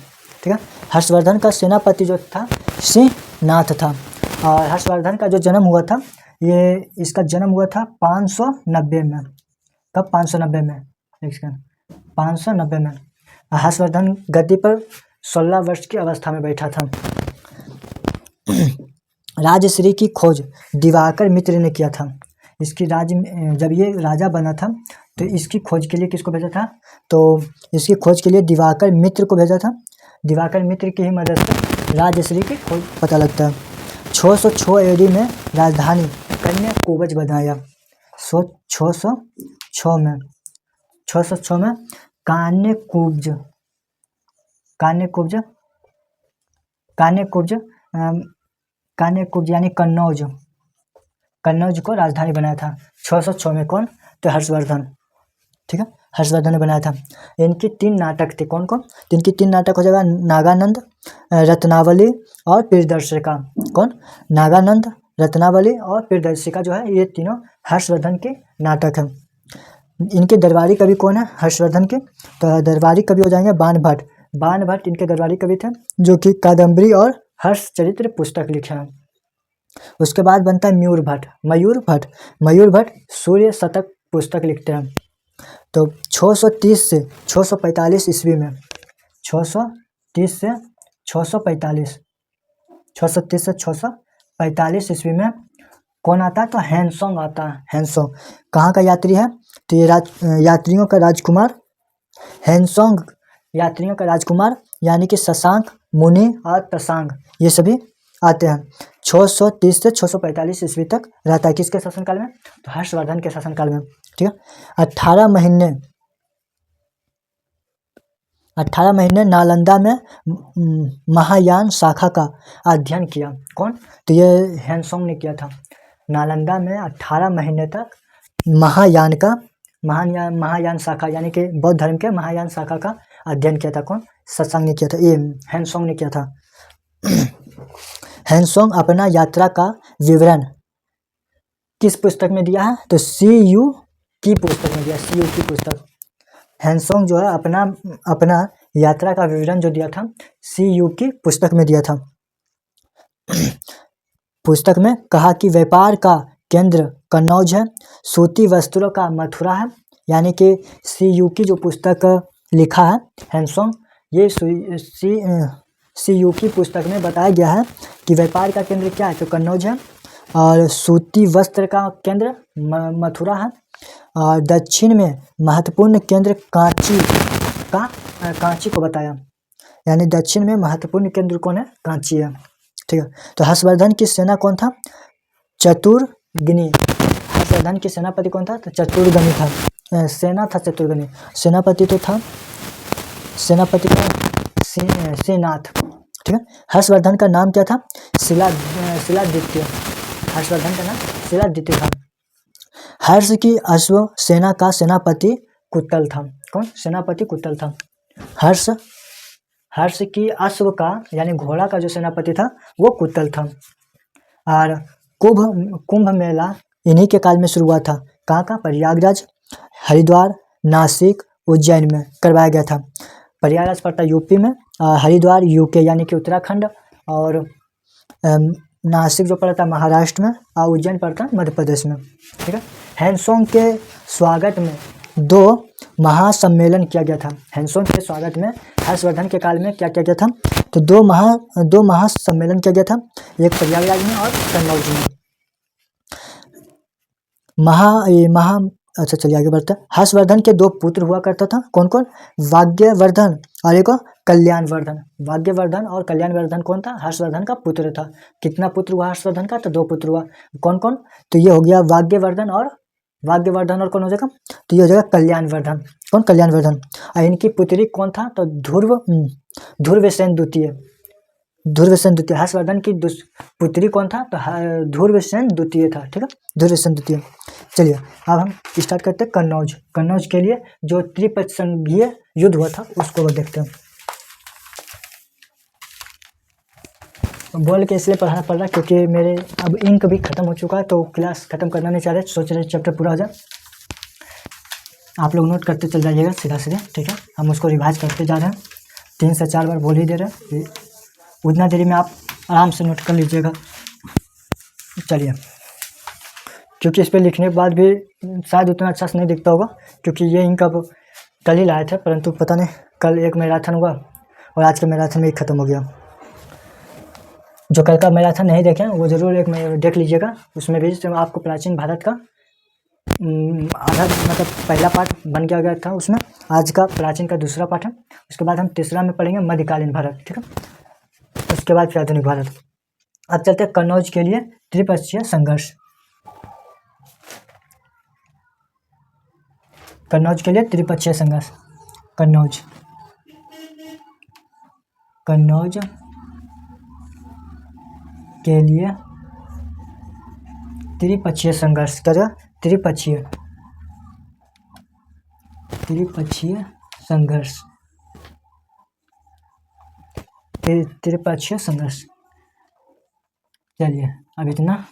ठीक है। हर्षवर्धन का सेनापति जो था सिंहनाथ था। और हर्षवर्धन का जो जन्म हुआ था, इसका जन्म हुआ था 590 में। कब? 590 में। 590 में हर्षवर्धन गद्दी पर 16 वर्ष की अवस्था में बैठा था। राजश्री की खोज दिवाकर मित्र ने किया था। इसकी जब ये राजा बना था तो इसकी खोज के लिए किसको भेजा था? तो इसकी खोज के लिए दिवाकर मित्र को भेजा था। दिवाकर मित्र की ही मदद से राजश्री की खोज पता लगता है। 606 AD में राजधानी कन्याकुब्ज बनाया। 606 में कान्यकुब्ज यानी कन्नौज को राजधानी बनाया था 606 में। कौन? तो हर्षवर्धन। ठीक है, हर्षवर्धन ने बनाया था। इनकी 3 नाटक थे। कौन? तो इनकी 3 नाटक हो जाएगा नागानंद, रत्नावली और प्रियदर्शिका। कौन? नागानंद, रत्नावली और प्रियदर्शिका जो है ये तीनों हर्षवर्धन के नाटक हैं। इनके दरबारी कवि कौन है हर्षवर्धन के? तो दरबारी कवि हो जाएंगे बाणभट्ट इनके दरबारी कवि थे, जो कि कादम्बरी और हर्ष चरित्र पुस्तक लिखे हैं। उसके बाद बनता है मयूर भट्ट सूर्य शतक पुस्तक लिखते हैं। तो 630 से 645 ईस्वी में 630 से 645 ईस्वी में कौन आता है? तो हैंसोंग आता है। हैंसोंग कहाँ का यात्री है? तो ये यात्रियों का राजकुमार हैंसोंग, यात्रियों का राजकुमार यानी कि शशांक, मुनि और तसांग ये सभी आते हैं। 630 से 645 ईस्वी तक रहता है। किसके शासनकाल में? तो हर्षवर्धन के शासनकाल में। ठीक है। 18 महीने नालंदा में महायान शाखा का अध्ययन किया। कौन? तो ये हैंसोंग ने किया था। नालंदा में 18 महीने तक महायान शाखा यानी कि बौद्ध धर्म के महायान शाखा का अध्ययन किया था। कौन? शशांक ने किया था। ये हैंसोंग ने किया था। हैंसोंग अपना यात्रा का विवरण किस पुस्तक में दिया है? तो CU की पुस्तक में दिया। CU की पुस्तक। हैंसोंग जो है अपना यात्रा का विवरण जो दिया था CU की पुस्तक में दिया था। पुस्तक में कहा कि व्यापार का केंद्र कन्नौज है, सूती वस्त्रों का मथुरा है। यानी कि CU की जो पुस्तक लिखा है हैंसोंग, ये CU की पुस्तक में बताया गया है कि व्यापार का केंद्र क्या है? तो कन्नौज है। और सूती वस्त्र का केंद्र मथुरा है। और दक्षिण में महत्वपूर्ण केंद्र कांची को बताया। यानी दक्षिण में महत्वपूर्ण केंद्र कौन है? कांची है। ठीक है। तो हर्षवर्धन की सेना कौन था? चतुर्गनी। हर्षवर्धन की सेनापति कौन था? तो चतुर्गनी था। सेना था चतुर्गनी। सेनापति तो था सिंहनाथ। ठीक है। हर्षवर्धन का नाम क्या था? शिलादित्य। हर्षवर्धन का नाम शिलादित्य था। हर्ष की अश्व सेना का सेनापति कुत्तल था। कौन? सेनापति कुत्तल था। हर्ष की अश्व का यानी घोड़ा का जो सेनापति था वो कुत्तल था। और कुंभ मेला इन्हीं के काल में शुरू हुआ था। कहाँ का? प्रयागराज, हरिद्वार, नासिक, उज्जैन में करवाया गया था। प्रयागराज पड़ता यूपी में, हरिद्वार UK यानी कि उत्तराखंड, और नासिक जो पड़ता महाराष्ट्र में, और उज्जैन पड़ता मध्य प्रदेश में। ठीक है। हैंसोंग के स्वागत में दो महासम्मेलन किया गया था। हैंसोंग के स्वागत में हर्षवर्धन के काल में क्या किया गया था, तो दो महासम्मेलन किया गया था, एक प्रयागराज में और कन्नौज में। अच्छा चलिए आगे बढ़ते हैं। हर्षवर्धन के दो पुत्र हुआ करता था, कौन कौन, वाग्यवर्धन और एक कल्याणवर्धन। वाग्यवर्धन और कल्याणवर्धन कौन था, हर्षवर्धन का पुत्र था। कितना पुत्र हुआ हर्षवर्धन का, तो दो पुत्र हुआ। कौन कौन, तो ये हो गया वाग्यवर्धन और कौन हो जाएगा, तो ये हो जाएगा कल्याणवर्धन। कौन, कल्याणवर्धन। और इनकी पुत्री कौन था, तो ध्रुवसेन द्वितीय। हर्षवर्धन की पुत्री कौन था, तो ध्रुवसेन द्वितीय था। ठीक है, ध्रुवसेन द्वितीय। चलिए अब हम स्टार्ट करते हैं कन्नौज के लिए जो त्रिपक्ष संघीय युद्ध हुआ था उसको देखते हैं। बोल के इसलिए पढ़ाना पड़ रहा क्योंकि मेरे अब इंक भी खत्म हो चुका है, तो क्लास खत्म करना नहीं चाह रहे, सोच रहे चैप्टर पूरा हो जाए। आप लोग नोट करते चल जाइएगा सीधा सीधे। ठीक है, हम उसको रिवाइज करते जा रहे हैं, 3 से 4 बार बोल ही दे रहे हैं, उतना देरी में आप आराम से नोट कर लीजिएगा। चलिए, क्योंकि इस पर लिखने के बाद भी शायद उतना अच्छा से नहीं दिखता होगा क्योंकि ये इंक अब कल ही लाए थे, परंतु पता नहीं कल एक मैराथन हुआ और आज के मैराथन में ही ख़त्म हो गया। जो कल का मैराथन नहीं देखें वो ज़रूर एक देख लीजिएगा, उसमें भी आपको प्राचीन भारत का आधा मतलब पहला पार्ट बन गया था उसमें। आज का प्राचीन का दूसरा पार्ट है, उसके बाद हम तीसरा में पढ़ेंगे मध्यकालीन भारत। ठीक है, उसके बाद फिर आधुनिक भारत। अब चलते हैं कन्नौज के लिए त्रिपक्षीय संघर्ष। कन्नौज के लिए त्रिपक्षीय संघर्ष। कन्नौज के लिए त्रिपक्षीय संघर्ष। क्या, त्रिपक्षीय संघर्ष। त्रिपक्षीय संघर्ष। चलिए अब इतना।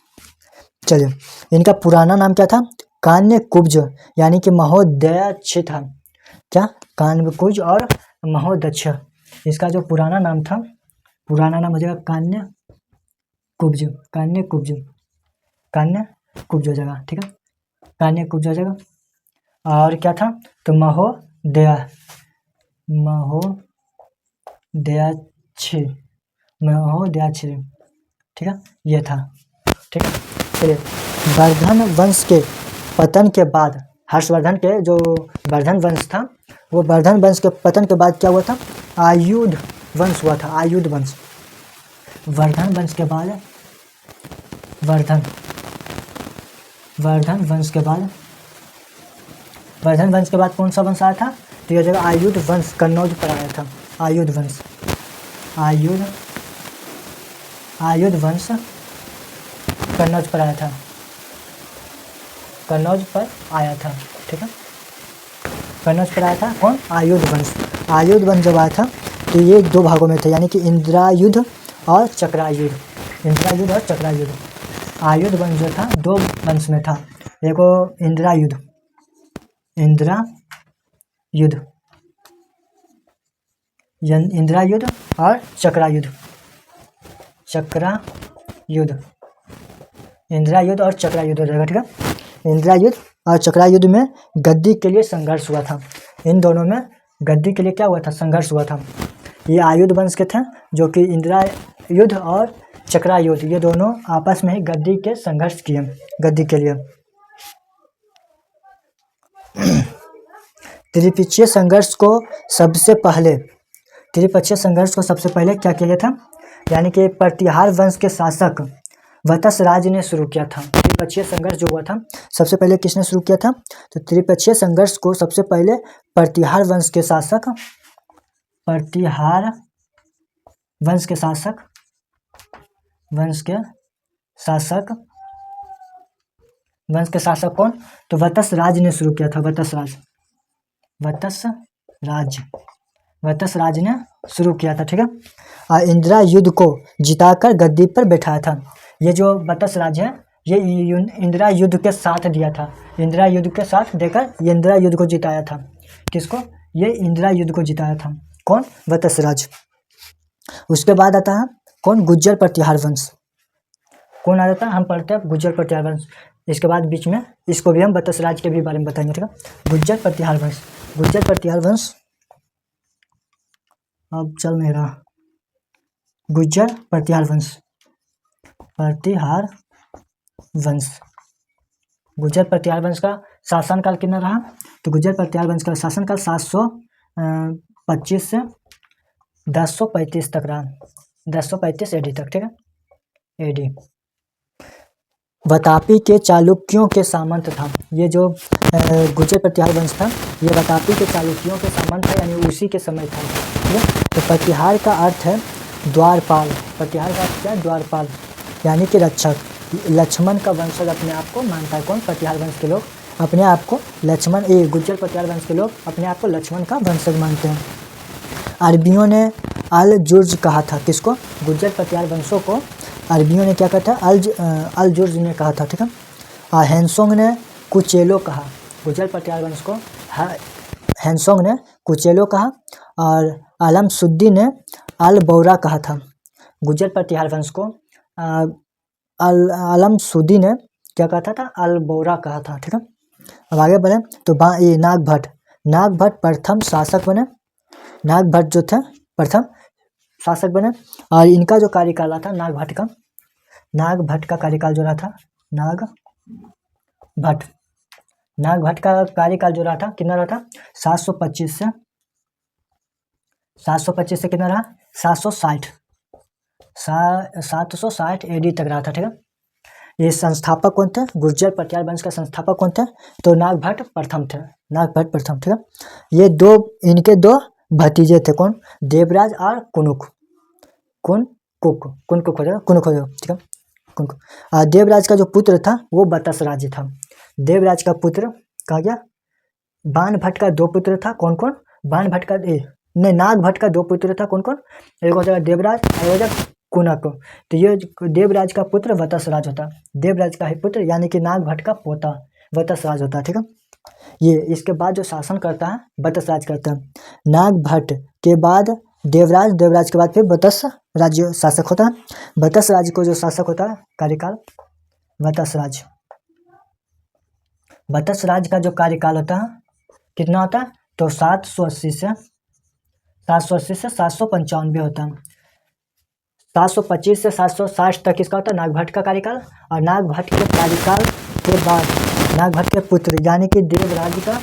चलिए, इनका पुराना नाम क्या था, कान्यकुब्ज यानी कि महोदयक्ष था। क्या, कान्यकुब्ज और महोदयक्ष। इसका जो पुराना नाम था, पुराना नाम हो जाएगा कान्यकुब्ज हो जाएगा। ठीक है, कान्यकुब्ज हो जाएगा। और क्या था, तो महोदयाक्ष। ठीक है, ये था। ठीक है, चलिए, वर्धन वंश के पतन के बाद, हर्षवर्धन के जो वर्धन वंश था, वो वर्धन वंश के पतन के बाद क्या हुआ था, आयुध वंश हुआ था। आयुध वंश। वर्धन वंश के बाद वर्धन वंश के बाद कौन सा वंश आया था, तो यह जगह आयुध वंश कन्नौज पर आया था। आयुध वंश कन्नौज पर आया था। ठीक है, कन्नौज पर आया था कौन, आयुध वंश। आयुध वंश जब आया था तो ये 2 भागों में थे, यानी कि इंद्रायुध और चक्रायुध। आयुध वंश जो था 2 वंश में था, देखो इंद्रायुध और चक्रायुध। इंद्रायुध और चक्रायुध हो जाएगा। ठीक है, इंद्रायुध और चक्रायुध में गद्दी के लिए संघर्ष हुआ था। इन दोनों में गद्दी के लिए क्या हुआ था, संघर्ष हुआ था। ये आयुध वंश के थे जो कि इंद्रायुध और चक्रायुध, ये दोनों आपस में ही गद्दी के संघर्ष किए गद्दी के लिए। त्रिपक्षीय संघर्ष को सबसे पहले क्या किया था, यानी कि प्रतिहार वंश के शासक वत्सराज ने शुरू किया था। त्रिपक्षीय संघर्ष जो हुआ था सबसे पहले किसने शुरू किया था, तो त्रिपक्षीय संघर्ष को सबसे पहले प्रतिहार वंश के शासक कौन, तो वत्सराज ने शुरू किया था। वत्सराज ने शुरू किया था। ठीक है, और इंद्रायुध को जिताकर गद्दी पर बैठाया था। ये जो वत्सराज है ये इंद्रायुध के साथ दिया था, इंद्रायुध के साथ देकर ये इंद्रायुध को जिताया था। किसको, ये इंद्रायुध को जिताया था, कौन, वत्सराज। उसके बाद आता है कौन, गुज्जर प्रतिहार वंश। कौन आ जाता है, हम पढ़ते हैं गुज्जर प्रतिहार वंश। इसके बाद बीच में इसको भी हम बतस राज के भी बारे में बताएंगे, ठीक है। गुज्जर प्रतिहार वंश, गुज्जर प्रतिहार वंश अब चल नहीं रहा। गुज्जर प्रतिहार वंश, प्रतिहार वंश, गुज्जर प्रतिहार वंश का शासनकाल कितना रहा, तो गुज्जर प्रतिहार वंश का शासनकाल 725 से 1035 तक रहा, 1035 एडी तक, ठीक है, एडी। वातापी के चालुक्यों के सामंत था, ये जो गुज्जर प्रतिहार वंश था ये वातापी के चालुक्यों के सामंत था, यानी उसी के समय था, ठीक है। तो प्रतिहार का अर्थ है द्वारपाल, प्रतिहार का अर्थ क्या है, द्वारपाल यानी कि रक्षक। लक्ष्मण का वंशज अपने आप को मानता है, कौन, प्रतिहार वंश के लोग अपने आप को लक्ष्मण, ये गुज्जर प्रतिहार वंश के लोग अपने आप को लक्ष्मण का वंशज मानते हैं। अरबियों ने अल जुर्ज कहा था, किसको, गुज्जर प्रतिहार वंशों को अरबियों ने क्या कहा था, अल जुर्ज ने कहा था, ठीक है। हैंसोंग ने कुचेलो कहा, गुज्जर प्रतिहार वंश को हैंसोंग ने कुचेलो कहा, और आलमसुद्दी ने अल बौरा कहा था। गुज्जर प्रतिहार वंश को आलमसुद्दी ने क्या कहा था, अल बौरा कहा था, ठीक है। अब आगे बढ़े तो ये नागभट्ट प्रथम शासक बने, नागभट्ट जो थे प्रथम शासक बने, और इनका जो कार्यकाल था नागभट्ट का कार्यकाल जो रहा था, नागभट्ट का कार्यकाल जो रहा था कितना रहा था, 725 से कितना रहा, 760 एडी तक रहा था, ठीक है। ये संस्थापक कौन थे, गुज्जर प्रतिहार वंश का संस्थापक कौन थे, तो नागभट्ट प्रथम थे, ठीक है। ये इनके दो भतीजे थे, कौन, देवराज और कुनुक हो जाएगा, ठीक है, कुनुक। देवराज का जो पुत्र था वो बतस राज था, देवराज का पुत्र कहा गया। बाणभट्ट का दो पुत्र था, कौन कौन, नागभट्ट का दो पुत्र था, कौन कौन, एक हो जाएगा देवराज और हो जाएगा कुनक। तो ये देवराज का पुत्र वतसराज होता, देवराज का ही पुत्र यानी कि नागभट्ट का पोता वतसराज होता, ठीक है। ये इसके बाद जो शासन करता है वतसराज करता है, नागभट्ट के बाद देवराज के बाद फिर वतस राज्य शासक होता है। वतस राज्य को जो शासक होता है कार्यकाल, वतस राज्य का जो कार्यकाल होता है कितना होता है, तो 780 से 795 होता है। 725 से 760 तक इसका होता है नागभट्ट का कार्यकाल, और नागभट्ट के कार्यकाल के बाद नागभट्ट के पुत्र यानी कि देवराज का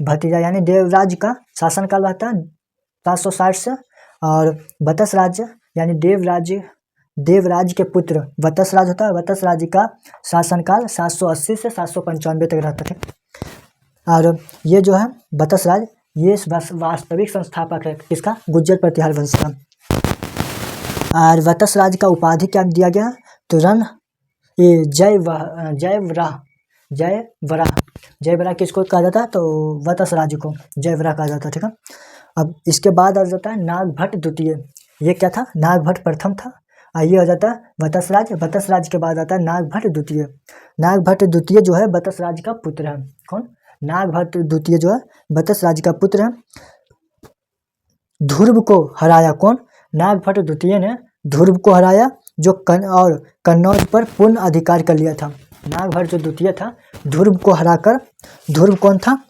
भतीजा यानी देवराज का शासनकाल रहता है 760 से, और वतस राज्य यानी देवराज के पुत्र वतसराज होता है, वतस राज्य का शासनकाल 780 से 795 तक रहता है। और ये जो है वतस राज ये वास्तविक संस्थापक है किसका, गुज्जर प्रतिहार वंश का। और वतस राज का उपाधि क्या दिया गया, तो जयवरा किसको कहा जाता है, तो वतस राज को जयवरा कहा जाता है, ठीक है। अब इसके बाद आ जाता है नागभट्ट द्वितीय, ये क्या था, नागभट्ट प्रथम था, ये हो जाता है वतस राज के बाद आता है नागभट्ट द्वितीय। नागभट्ट द्वितीय जो है वतस राज का पुत्र है, कौन, नागभट्ट द्वितीय जो है वतस राज का पुत्र है। ध्रुव को हराया, कौन, नागभट्ट द्वितीय ने ध्रुव को हराया जो कन्नौज पर पूर्ण अधिकार कर लिया था। नागभट्ट जो द्वितीय था ध्रुव को हराकर, ध्रुव कौन था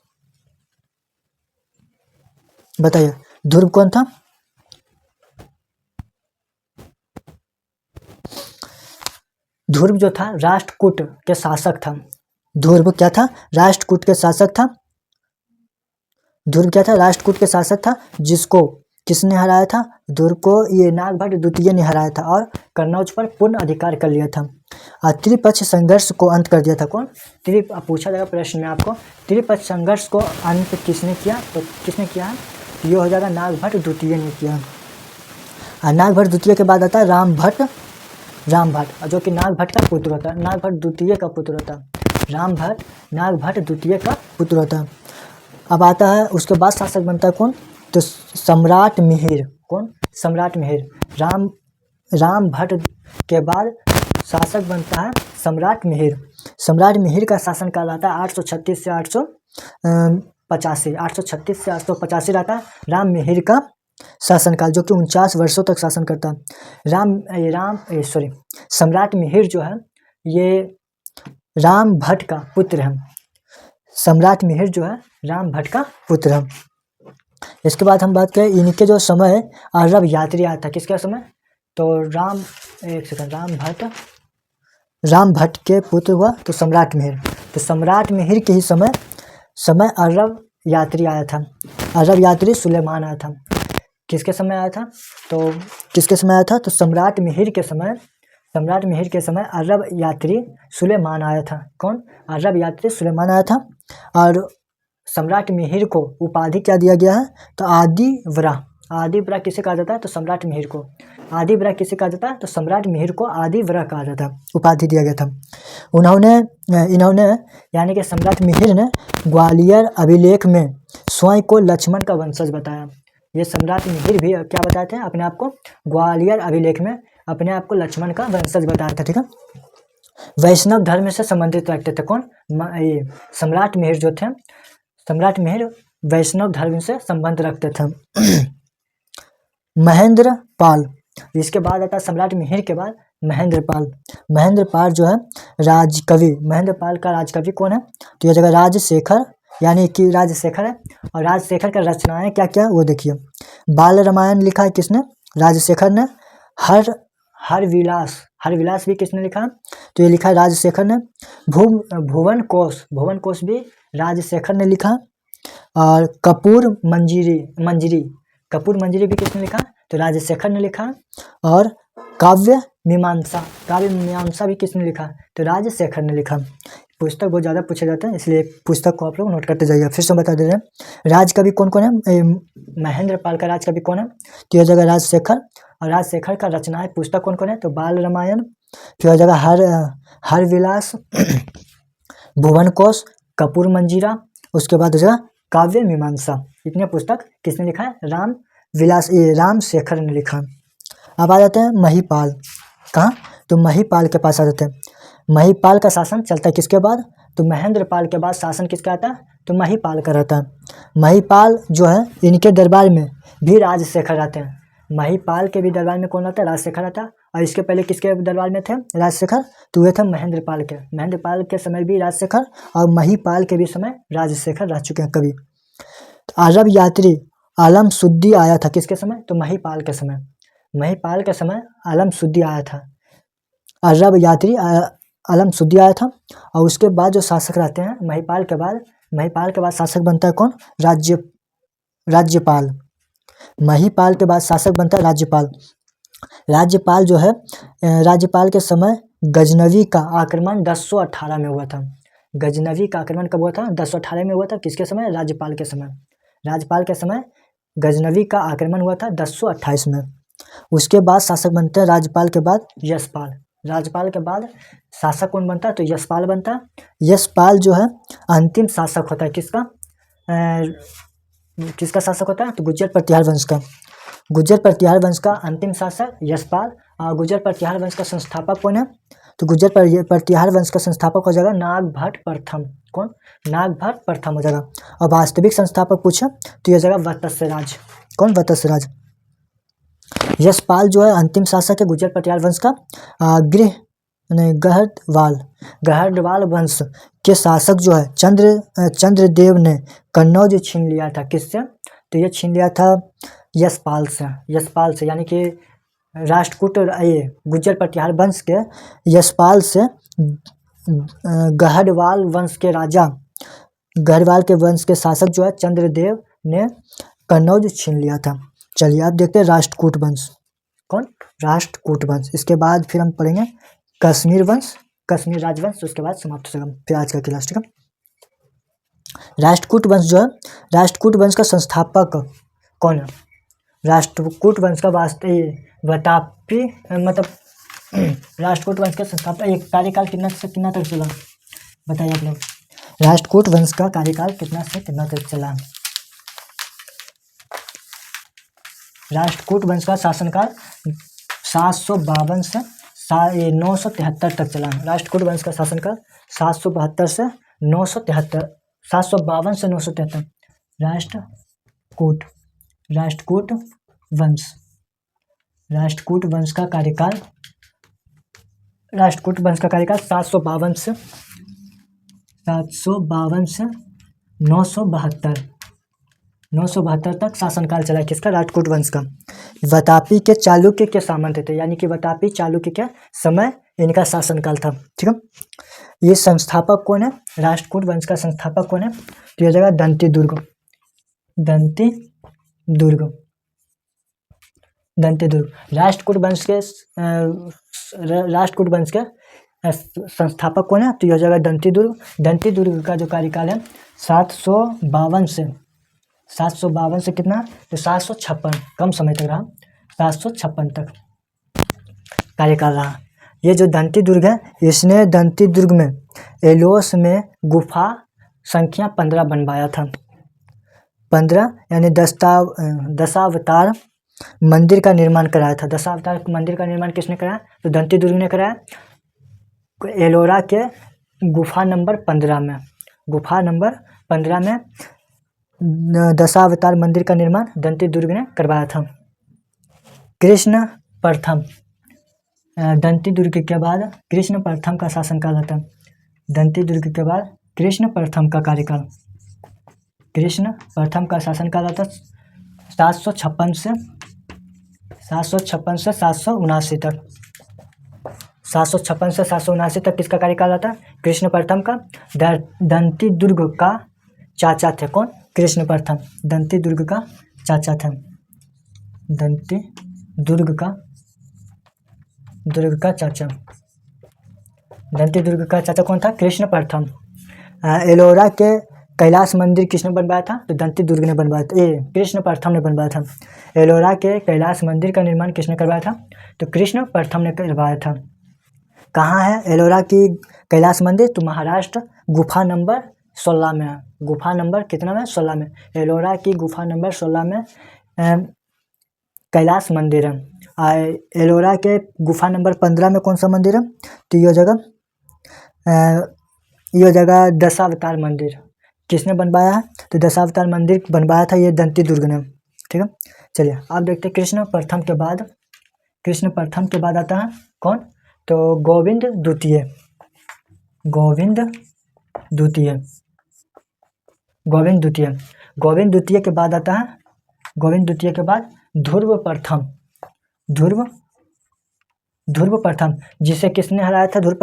बताइए, ध्रुव कौन था, ध्रुव जो था राष्ट्रकूट के शासक था, ध्रुव क्या था, राष्ट्रकूट के शासक था, ध्रुव क्या था, राष्ट्रकूट के शासक था, जिसको किसने हराया था, ध्रुव को ये नागभट्ट द्वितीय ने हराया था और कन्नौज पर पूर्ण अधिकार कर लिया था। त्रिपक्ष संघर्ष को अंत कर दिया था, कौन, पूछा जाएगा प्रश्न में आपको, त्रिपक्ष संघर्ष को अंत किसने किया, तो किसने किया, ये हो जाएगा नागभट्ट द्वितीय ने किया। और नागभट्ट द्वितीय के बाद आता है रामभट्ट, जो कि नागभट्ट का पुत्र होता है, नागभट्ट द्वितीय का पुत्र होता है, रामभट्ट नागभट्ट द्वितीय का पुत्र होता है। अब आता है उसके बाद शासक बनता है कौन, तो सम्राट मिहिर, कौन, सम्राट मिहिर। रामभट्ट के बाद शासक बनता है सम्राट मिहिर। सम्राट मिहिर का शासनकाल आता है 836 से 885 रहता है राम मिहिर का शासनकाल, जो कि 49 वर्षों तक शासन करता है। सम्राट मिहिर जो है ये राम भट्ट का पुत्र है। सम्राट मिहिर जो है राम भट्ट का पुत्र है। इसके बाद हम बात करें इनके जो समय अरब यात्री आया था, किसका समय? तो राम भट्ट के पुत्र हुआ तो सम्राट मिहिर। तो सम्राट मिहिर के ही समय अरब यात्री आया था। अरब यात्री सुलेमान आया था। किसके समय आया था? तो सम्राट मिहिर के समय अरब यात्री सुलेमान आया था। कौन? अरब यात्री सुलेमान आया था। और सम्राट मिहिर को उपाधि क्या दिया गया है? तो आदिव्रह किसे कहा जाता है? तो सम्राट मिहिर को। आदिव्रह किसे कहा जाता है? तो सम्राट मिहिर को आदिव्रह कहा जाता है, उपाधि दिया गया था। इन्होंने यानी कि सम्राट मिहिर ने ग्वालियर अभिलेख में स्वयं को लक्ष्मण का वंशज बताया। ये सम्राट मिहिर भी क्या बताते हैं अपने आप को? ग्वालियर अभिलेख में अपने आप को लक्ष्मण का वंशज बताया था। ठीक है। वैष्णव धर्म से संबंधित रखते थे। कौन? सम्राट मिहिर जो थे, सम्राट मिहिर वैष्णव धर्म से संबंध रखते थे। महेंद्र पाल, इसके बाद आता है सम्राट मिहिर के बाद महेंद्र पाल जो है राजकवि। महेंद्र पाल का राजकवि कौन है? तो यह जगह राजशेखर, यानी कि राजशेखर है। और राजशेखर का रचनाएं क्या क्या वो देखिए। बाल रामायण लिखा है किसने? राजशेखर ने। हर विलास भी किसने लिखा? तो ये लिखा है राजशेखर ने। भुवन कोश भी राजशेखर ने लिखा। और कपूर मंजरी भी किसने लिखा? तो राजशेखर ने लिखा। और काव्य मीमांसा भी किसने लिखा? तो राजशेखर ने लिखा। पुस्तक बहुत ज़्यादा पूछे जाते हैं, इसलिए पुस्तक को आप लोग नोट करते जाइए। फिर से बता दे रहे हैं राजकवि कौन कौन है। महेंद्र पाल का राजकवि कौन है? तो यह जगह राजशेखर। और राजशेखर का रचनाएं पुस्तक कौन कौन है? तो बाल रामायण। फिर जगह हर विलास, भुवन कोश, कपूर मंजीरा। उसके बाद जगह काव्य मीमांसा। इतने पुस्तक किसने लिखा है? रामशेखर ने लिखा। अब आ जाते हैं महिपाल। कहाँ? तो महिपाल के पास आ जाते हैं। महिपाल का शासन चलता है किसके बाद? तो महेंद्र पाल के बाद शासन किसका आता है? तो महिपाल का रहता है। महिपाल जो है इनके दरबार में भी राजशेखर आते हैं। महिपाल के भी दरबार में कौन आता है? राजशेखर आता है। और इसके पहले किसके दरबार में थे राजशेखर? तो वे थे महेंद्र पाल के समय भी राजशेखर, और महिपाल के भी समय राजशेखर रह चुके हैं कवि। तो अरब यात्री आलमसुद्दी आया था किसके समय? तो महिपाल के समय आलमसुद्दी आया था। अरब यात्री आलमसुद्दी आया था। और उसके बाद जो शासक रहते हैं महिपाल के बाद शासक बनता है कौन? राज्यपाल। महिपाल के बाद शासक बनता है राज्यपाल जो है, राज्यपाल के समय गजनवी का आक्रमण 1018 में हुआ था। गजनवी का आक्रमण कब हुआ था? 1018 में हुआ था। किसके समय? राज्यपाल के समय गजनवी का आक्रमण हुआ था 1028 में। उसके बाद शासक बनते हैं राज्यपाल के बाद शासक कौन बनता है? तो यशपाल बनता है। यशपाल जो है अंतिम शासक होता है। किसका शासक होता है? तो गुर्जर प्रतिहार वंश का अंतिम शासक यशपाल। और गुर्जर प्रतिहार वंश का संस्थापक कौन है? तो गुर्जर प्रतिहार वंश का संस्थापक हो जाएगा नागभट्ट प्रथम। कौन? नागभट्ट प्रथम हो जाएगा। और वास्तविक संस्थापक पूछे तो यह जाएगा वत्सराज। कौन? वत्सराज। यशपाल जो है अंतिम शासक है गुर्जर प्रतिहार वंश का। गहरवाल वंश के शासक जो है चंद्रदेव ने कन्नौज छीन लिया था। किससे? तो ये छीन लिया था यशपाल से, यानी कि राष्ट्रकूट गुर्जर प्रतिहार वंश के यशपाल से गहरवाल के वंश के शासक जो है चंद्रदेव ने कन्नौज छीन लिया था। चलिए आप देखते हैं राष्ट्रकूट वंश। कौन? राष्ट्रकूट वंश। इसके बाद फिर हम पढ़ेंगे कश्मीर राजवंश। उसके बाद समाप्त हो जाएगा फिर आज का क्लास। ठीक है। राष्ट्रकूट वंश जो है, राष्ट्रकूट वंश का संस्थापक कौन है? राष्ट्रकूट वंश का वातापी मतलब राष्ट्रकूट वंश का संस्थापक एक कार्यकाल कितना से कितना तक चला? बताइए आप लोग। राष्ट्रकूट वंश का कार्यकाल कितना से कितना तक चला? राष्ट्रकूट वंश का शासनकाल 752 से 973 तक चला। राष्ट्रकूट वंश का शासनकाल 752 से 973। राष्ट्रकूट वंश, राष्ट्रकूट वंश का कार्यकाल, राष्ट्रकूट वंश का कार्यकाल 752 से 972 तक शासनकाल चला किसका, राष्ट्रकूट वंश का। वातापी के चालुक्य के सामंत थे, यानी कि वातापी चालुक्य के समय इनका शासनकाल था। ठीक है, ये संस्थापक कौन है, राष्ट्रकूट वंश का संस्थापक कौन है, तो यह जगह दंती दुर्ग, दंती दुर्ग, दंती दुर्ग। राष्ट्रकूट वंश के संस्थापक कौन है, तो यह जगह दंती दुर्ग। दंती दुर्ग का जो कार्यकाल है 752 से कितना, तो 756, कम समय तक रहा, 756 तक कार्यकाल रहा। ये जो दंती दुर्ग है, इसने दंती दुर्ग में एलोस में गुफा संख्या 15 बनवाया था। 15 यानी दशावतार मंदिर का निर्माण कराया था। दशावतार मंदिर का निर्माण किसने कराया, तो दंती दुर्ग ने कराया। एलोरा के गुफा नंबर 15 में, गुफा नंबर 15 में दशावतार मंदिर का निर्माण दंती दुर्ग ने करवाया था। कृष्ण प्रथम, दंती दुर्ग के बाद कृष्ण प्रथम का शासनकाल आता है। दंती दुर्ग के बाद कृष्ण प्रथम का कार्यकाल, कृष्ण प्रथम का शासनकाल आता 756 से 779 तक, 756 से 779 तक किसका कार्यकाल आता है, कृष्ण प्रथम का। दंती दुर्ग का चाचा थे कौन, कृष्ण प्रथम, दंती दुर्ग का चाचा थे, दंती दुर्ग का चाचा, दंती दुर्ग का चाचा कौन था, कृष्ण प्रथम। एलोरा के कैलाश मंदिर किसने बनवाया था, तो दंती दुर्ग ने बनवाया था, कृष्ण प्रथम ने बनवाया था। एलोरा के कैलाश मंदिर का निर्माण किसने करवाया था, तो कृष्ण प्रथम ने करवाया था। कहाँ है एलोरा की कैलाश मंदिर, तो महाराष्ट्र, गुफा नंबर 16 में है। गुफा नंबर कितना में, 16 में। एलोरा की गुफा नंबर 16 में कैलाश मंदिर है। एलोरा के गुफा नंबर 15 में कौन सा मंदिर है, तो यह जगह दशावतार मंदिर किसने बनवाया है, तो दशावतार मंदिर बनवाया था ये दंती दुर्ग ने। ठीक है, चलिए आप देखते हैं कृष्ण प्रथम के बाद आता है कौन, तो गोविंद द्वितीय, गोविंद द्वितीय के बाद आता है, गोविंद द्वितीय के बाद ध्रुव प्रथम, ध्रुव प्रथम, जिसे किसने हराया था, ध्रुव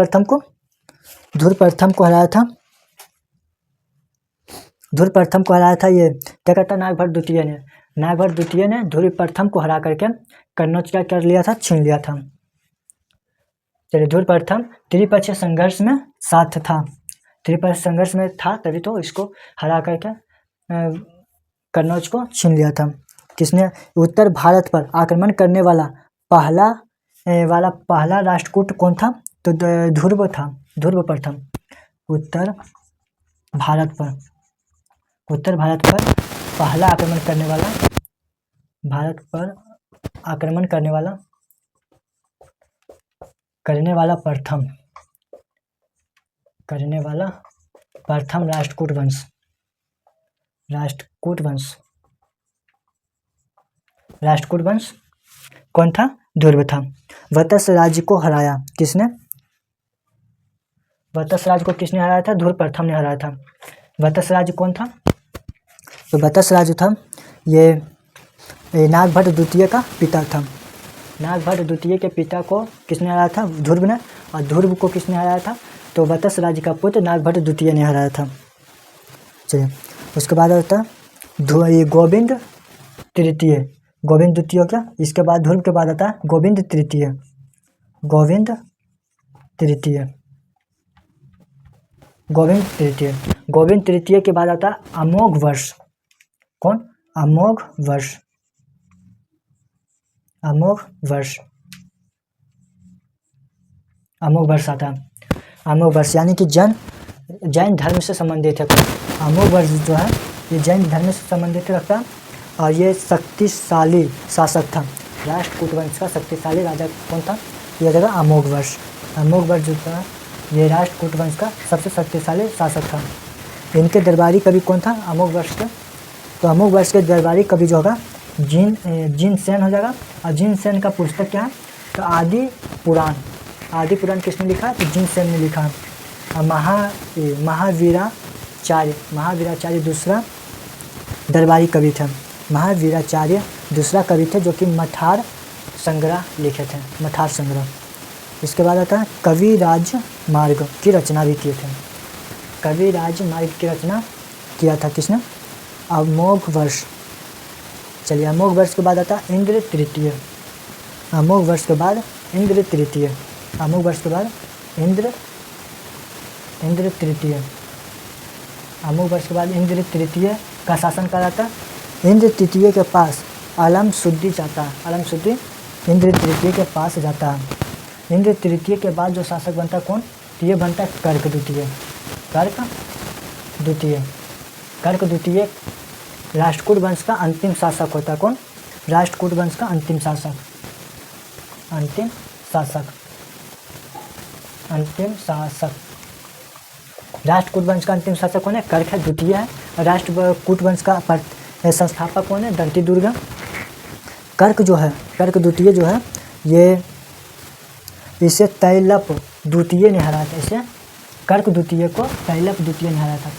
प्रथम को हराया था ये क्या कहता है, नागभट्ट द्वितीय ने ध्रुव प्रथम को हरा करके कन्नौज का कर लिया था, छीन लिया था। चलिए, ध्रुव प्रथम त्रिपक्षीय संघर्ष में साथ था, तभी तो इसको हरा करके कन्नौज को छीन लिया था। किसने, उत्तर भारत पर आक्रमण करने वाला पहला राष्ट्रकूट कौन था, तो ध्रुव था, ध्रुव प्रथम। उत्तर भारत पर पहला आक्रमण करने वाला प्रथम राष्ट्रकूट वंश कौन था, ध्रुव था। वत्स राज्य को हराया किसने, हराया था, ध्रुव प्रथम ने हराया था। वत्स राज्य कौन था, तो वत्स राज्य था ये नागभट्ट द्वितीय का पिता था। नागभट्ट द्वितीय के पिता को किसने हराया था, ध्रुव ने, और ध्रुव को किसने हराया था, तो वत्स राज्य का पुत्र नागभट्ट द्वितीय ने हराया था। चलिए, उसके बाद आता ये गोविंद द्वितीय हो गया। इसके बाद ध्रुव के बाद आता है गोविंद तृतीय के बाद आता है अमोघ वर्ष। कौन, अमोघ वर्ष आता है। अमोघ वर्ष यानी कि जैन धर्म से संबंधित है। अमोघ वर्ष जो है ये जैन धर्म से संबंधित रखता है, और ये शक्तिशाली शासक था। राष्ट्रकूट वंश का शक्तिशाली राजा कौन था, यह जगह अमोघ वर्ष जो था ये राष्ट्रकूट वंश का सबसे शक्तिशाली शासक था। इनके दरबारी कवि कौन था, अमोघ वर्ष के, तो अमोघ वर्ष के दरबारी कवि जो होगा जिन सेन हो जाएगा। और जिन सेन का पुस्तक क्या है, तो आदि पुराण किसने लिखा, तो जिन सेन ने लिखा। और महावीराचार्य दूसरा दरबारी कवि थे। महावीराचार्य दूसरा कवि थे जो कि मठार संग्रह लिखे थे, मठार संग्रह। इसके बाद आता है कवि राजमार्ग की रचना भी किए थे। कवि राजमार्ग की रचना किया था किसने, अमोघ वर्ष। चलिए अमोघ वर्ष के बाद आता है इंद्र तृतीय। अमोघ वर्ष के बाद इंद्र तृतीय। अमोघ वर्ष के बाद इंद्र तृतीय। अमोघ वर्ष के बाद इंद्र तृतीय का शासन करा था। इंद्र तृतीय के पास अलमसुद्दी जाता है। अलमसुद्दी इंद्र तृतीय के पास जाता है। इंद्र तृतीय के बाद जो शासक बनता है कौन, तो ये बनता है कर्क द्वितीय। कर्क द्वितीय राष्ट्रकूट वंश का अंतिम शासक होता है। कौन, राष्ट्रकूट वंश का अंतिम शासक। राष्ट्रकूट वंश का अंतिम शासक कौन है, कर्क है, द्वितीय है। राष्ट्रकूट वंश का संस्थापक कौन है, दंतीदुर्ग। कर्क द्वितीय जो है ये इसे तैलप द्वितीय ने हराया था। इसे कर्क द्वितीय को तैलप द्वितीय ने हराया था।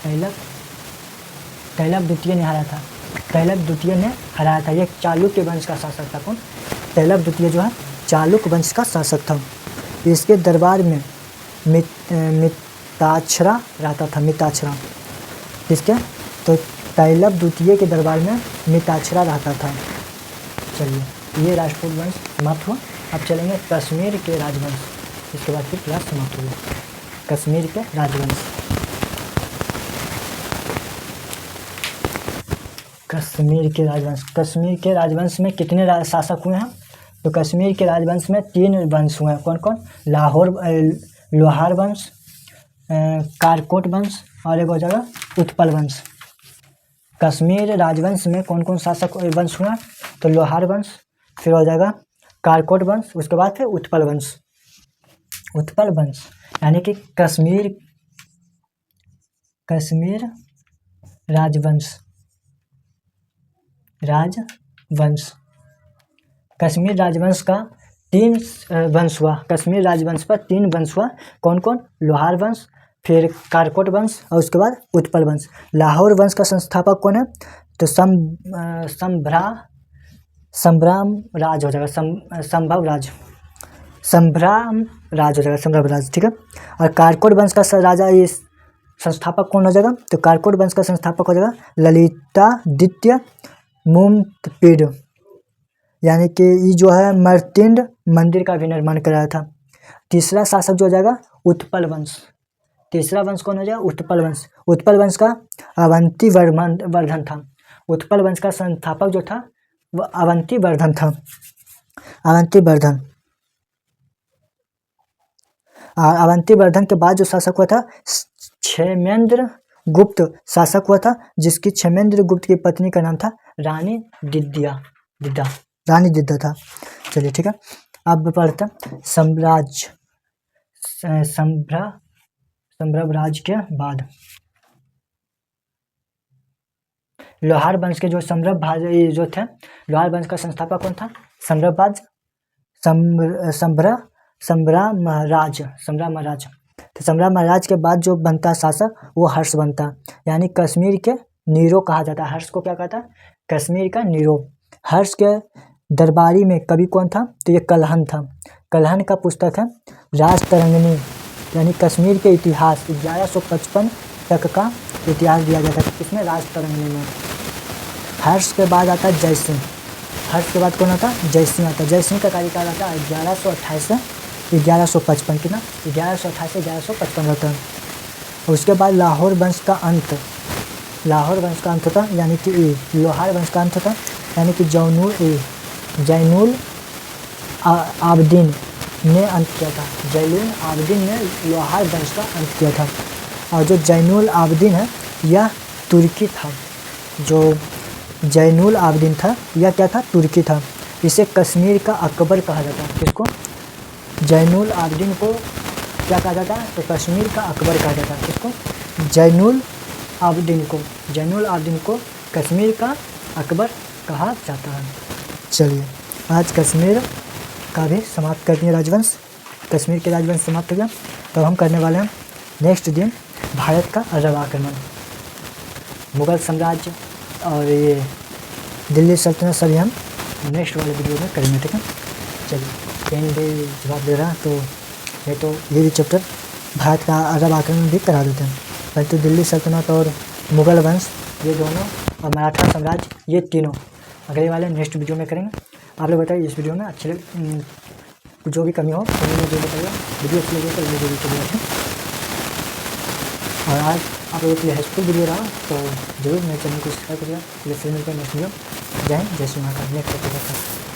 तैलप द्वितीय ने हराया था। ये चालुक्य वंश का शासक था। कौन, तैलप द्वितीय जो है चालुक्य वंश का शासक था। इसके दरबार में मिताक्षरा रहता था। मिताक्षरा किसके, तो तैलप द्वितीय के दरबार में मिताक्षरा रहता था। चलिए ये राष्ट्रकूट वंश समाप्त हुआ। अब चलेंगे कश्मीर के राजवंश। इसके बाद फिर क्लास समाप्त हुई। कश्मीर के राजवंश। कश्मीर के राजवंश में कितने शासक हुए हैं, तो कश्मीर के राजवंश में 3 वंश हुए हैं। कौन कौन, लोहार वंश, कारकोट वंश और एक हो जाएगा उत्पल वंश। कश्मीर राजवंश में कौन कौन शासक वंश हुआ, तो लोहार वंश, फिर हो जाएगा कारकोट वंश, उसके बाद फिर उत्पल वंश। यानी कि कश्मीर राजवंश। कश्मीर राजवंश का 3 वंश हुआ। कश्मीर राजवंश पर 3 वंश हुआ। कौन कौन, लोहार वंश, फिर कारकोट वंश और उसके बाद उत्पल वंश। लाहौर वंश का संस्थापक कौन है, तो संभ्राम राज हो जाएगा। संभव राज, ठीक है। और कारकोट वंश का राजा ये संस्थापक कौन हो जाएगा, तो कारकोट वंश का संस्थापक हो जाएगा ललितादित्य मुम्तपिड। यानी कि ये जो है मर्तिंड मंदिर का भी निर्माण कराया था। तीसरा शासक जो हो जाएगा उत्पल वंश। तीसरा वंश कौन हो जाएगा, उत्पल वंश। उत्पल वंश का अवंती वर्धन था। उत्पल वंश का संस्थापक जो था वह अवंती वर्धन था। अवंती वर्धन के बाद जो शासक हुआ था क्षेमेंद्र गुप्त शासक हुआ था, जिसकी क्षेमेंद्र गुप्त की पत्नी का नाम था रानी दिद्दा था। चलिए ठीक है। अब पढ़ते हैं संभ्रम राज के बाद लोहार वंश के जो जो थे, लोहार वंश का संस्थापक कौन था, संभ्रम महाराज। तो संभ्रम महाराज के बाद जो बनता शासक वो हर्ष बनता। यानी कश्मीर के नीरो कहा जाता है। हर्ष को क्या कहता है, कश्मीर का नीरो। हर्ष के दरबारी में कवि कौन था, तो ये कल्हण था। कल्हण का पुस्तक है राजतरंगिणी, यानी कश्मीर के इतिहास 1155 तक का इतिहास दिया गया था। इसमें राजतरंगिणी में। हर्ष के बाद आता है जय सिंह। हर्ष के बाद कौन आता है, जय सिंह आता है। जय सिंह का कार्यकाल आता है 1128 से 1155, कितना 1128 से 1155 रहता है। उसके बाद लाहौर वंश का अंत था, यानी कि लोहार वंश का अंत था, यानी कि जैनुल आबदीन ने अंत किया था। जैनुल आबदीन ने लोहार वंश का अंत किया था। और जो जैनुल आबदीन है यह तुर्की था। जो जैनुल आबदीन था यह क्या था, तुर्की था। इसे कश्मीर का अकबर कहा जाता है। किसको, जैनुल आबदीन को क्या कहा जाता है, तो कश्मीर का अकबर कहा जाता है। किसको, जैनुल आबदीन को कश्मीर का अकबर कहा जाता है। चलिए आज कश्मीर का भी समाप्त कर दिए राजवंश, कश्मीर के राजवंश समाप्त हो गया। तो हम करने वाले हैं नेक्स्ट दिन भारत का अरब आक्रमण, मुग़ल साम्राज्य और ये दिल्ली सल्तनत सभी हम नेक्स्ट वाले वीडियो में करेंगे, ठीक है। चलिए पेन भी जवाब दे रहा, तो ये तो ये भी चैप्टर भारत का अरब आक्रमण भी करा देते हैं, परंतु दिल्ली सल्तनत और मुग़ल वंश ये दोनों और मराठा साम्राज्य ये तीनों अगले वाले नेक्स्ट वीडियो में करेंगे। आप लोग बताइए इस वीडियो में अच्छे जो भी कमी हो कमेंट में जो बताइए, वीडियो अच्छी लगी तो वीडियो चलिए। और आज आप लोगों के लिए हेल्पफुल वीडियो रहा तो जरूर मेरे चैनल को सब्सक्राइब करिएगा। फिर मिलते हैं नेक्स्ट वीडियो। जय हिंद, जय श्री महाकाल। नेक्स्ट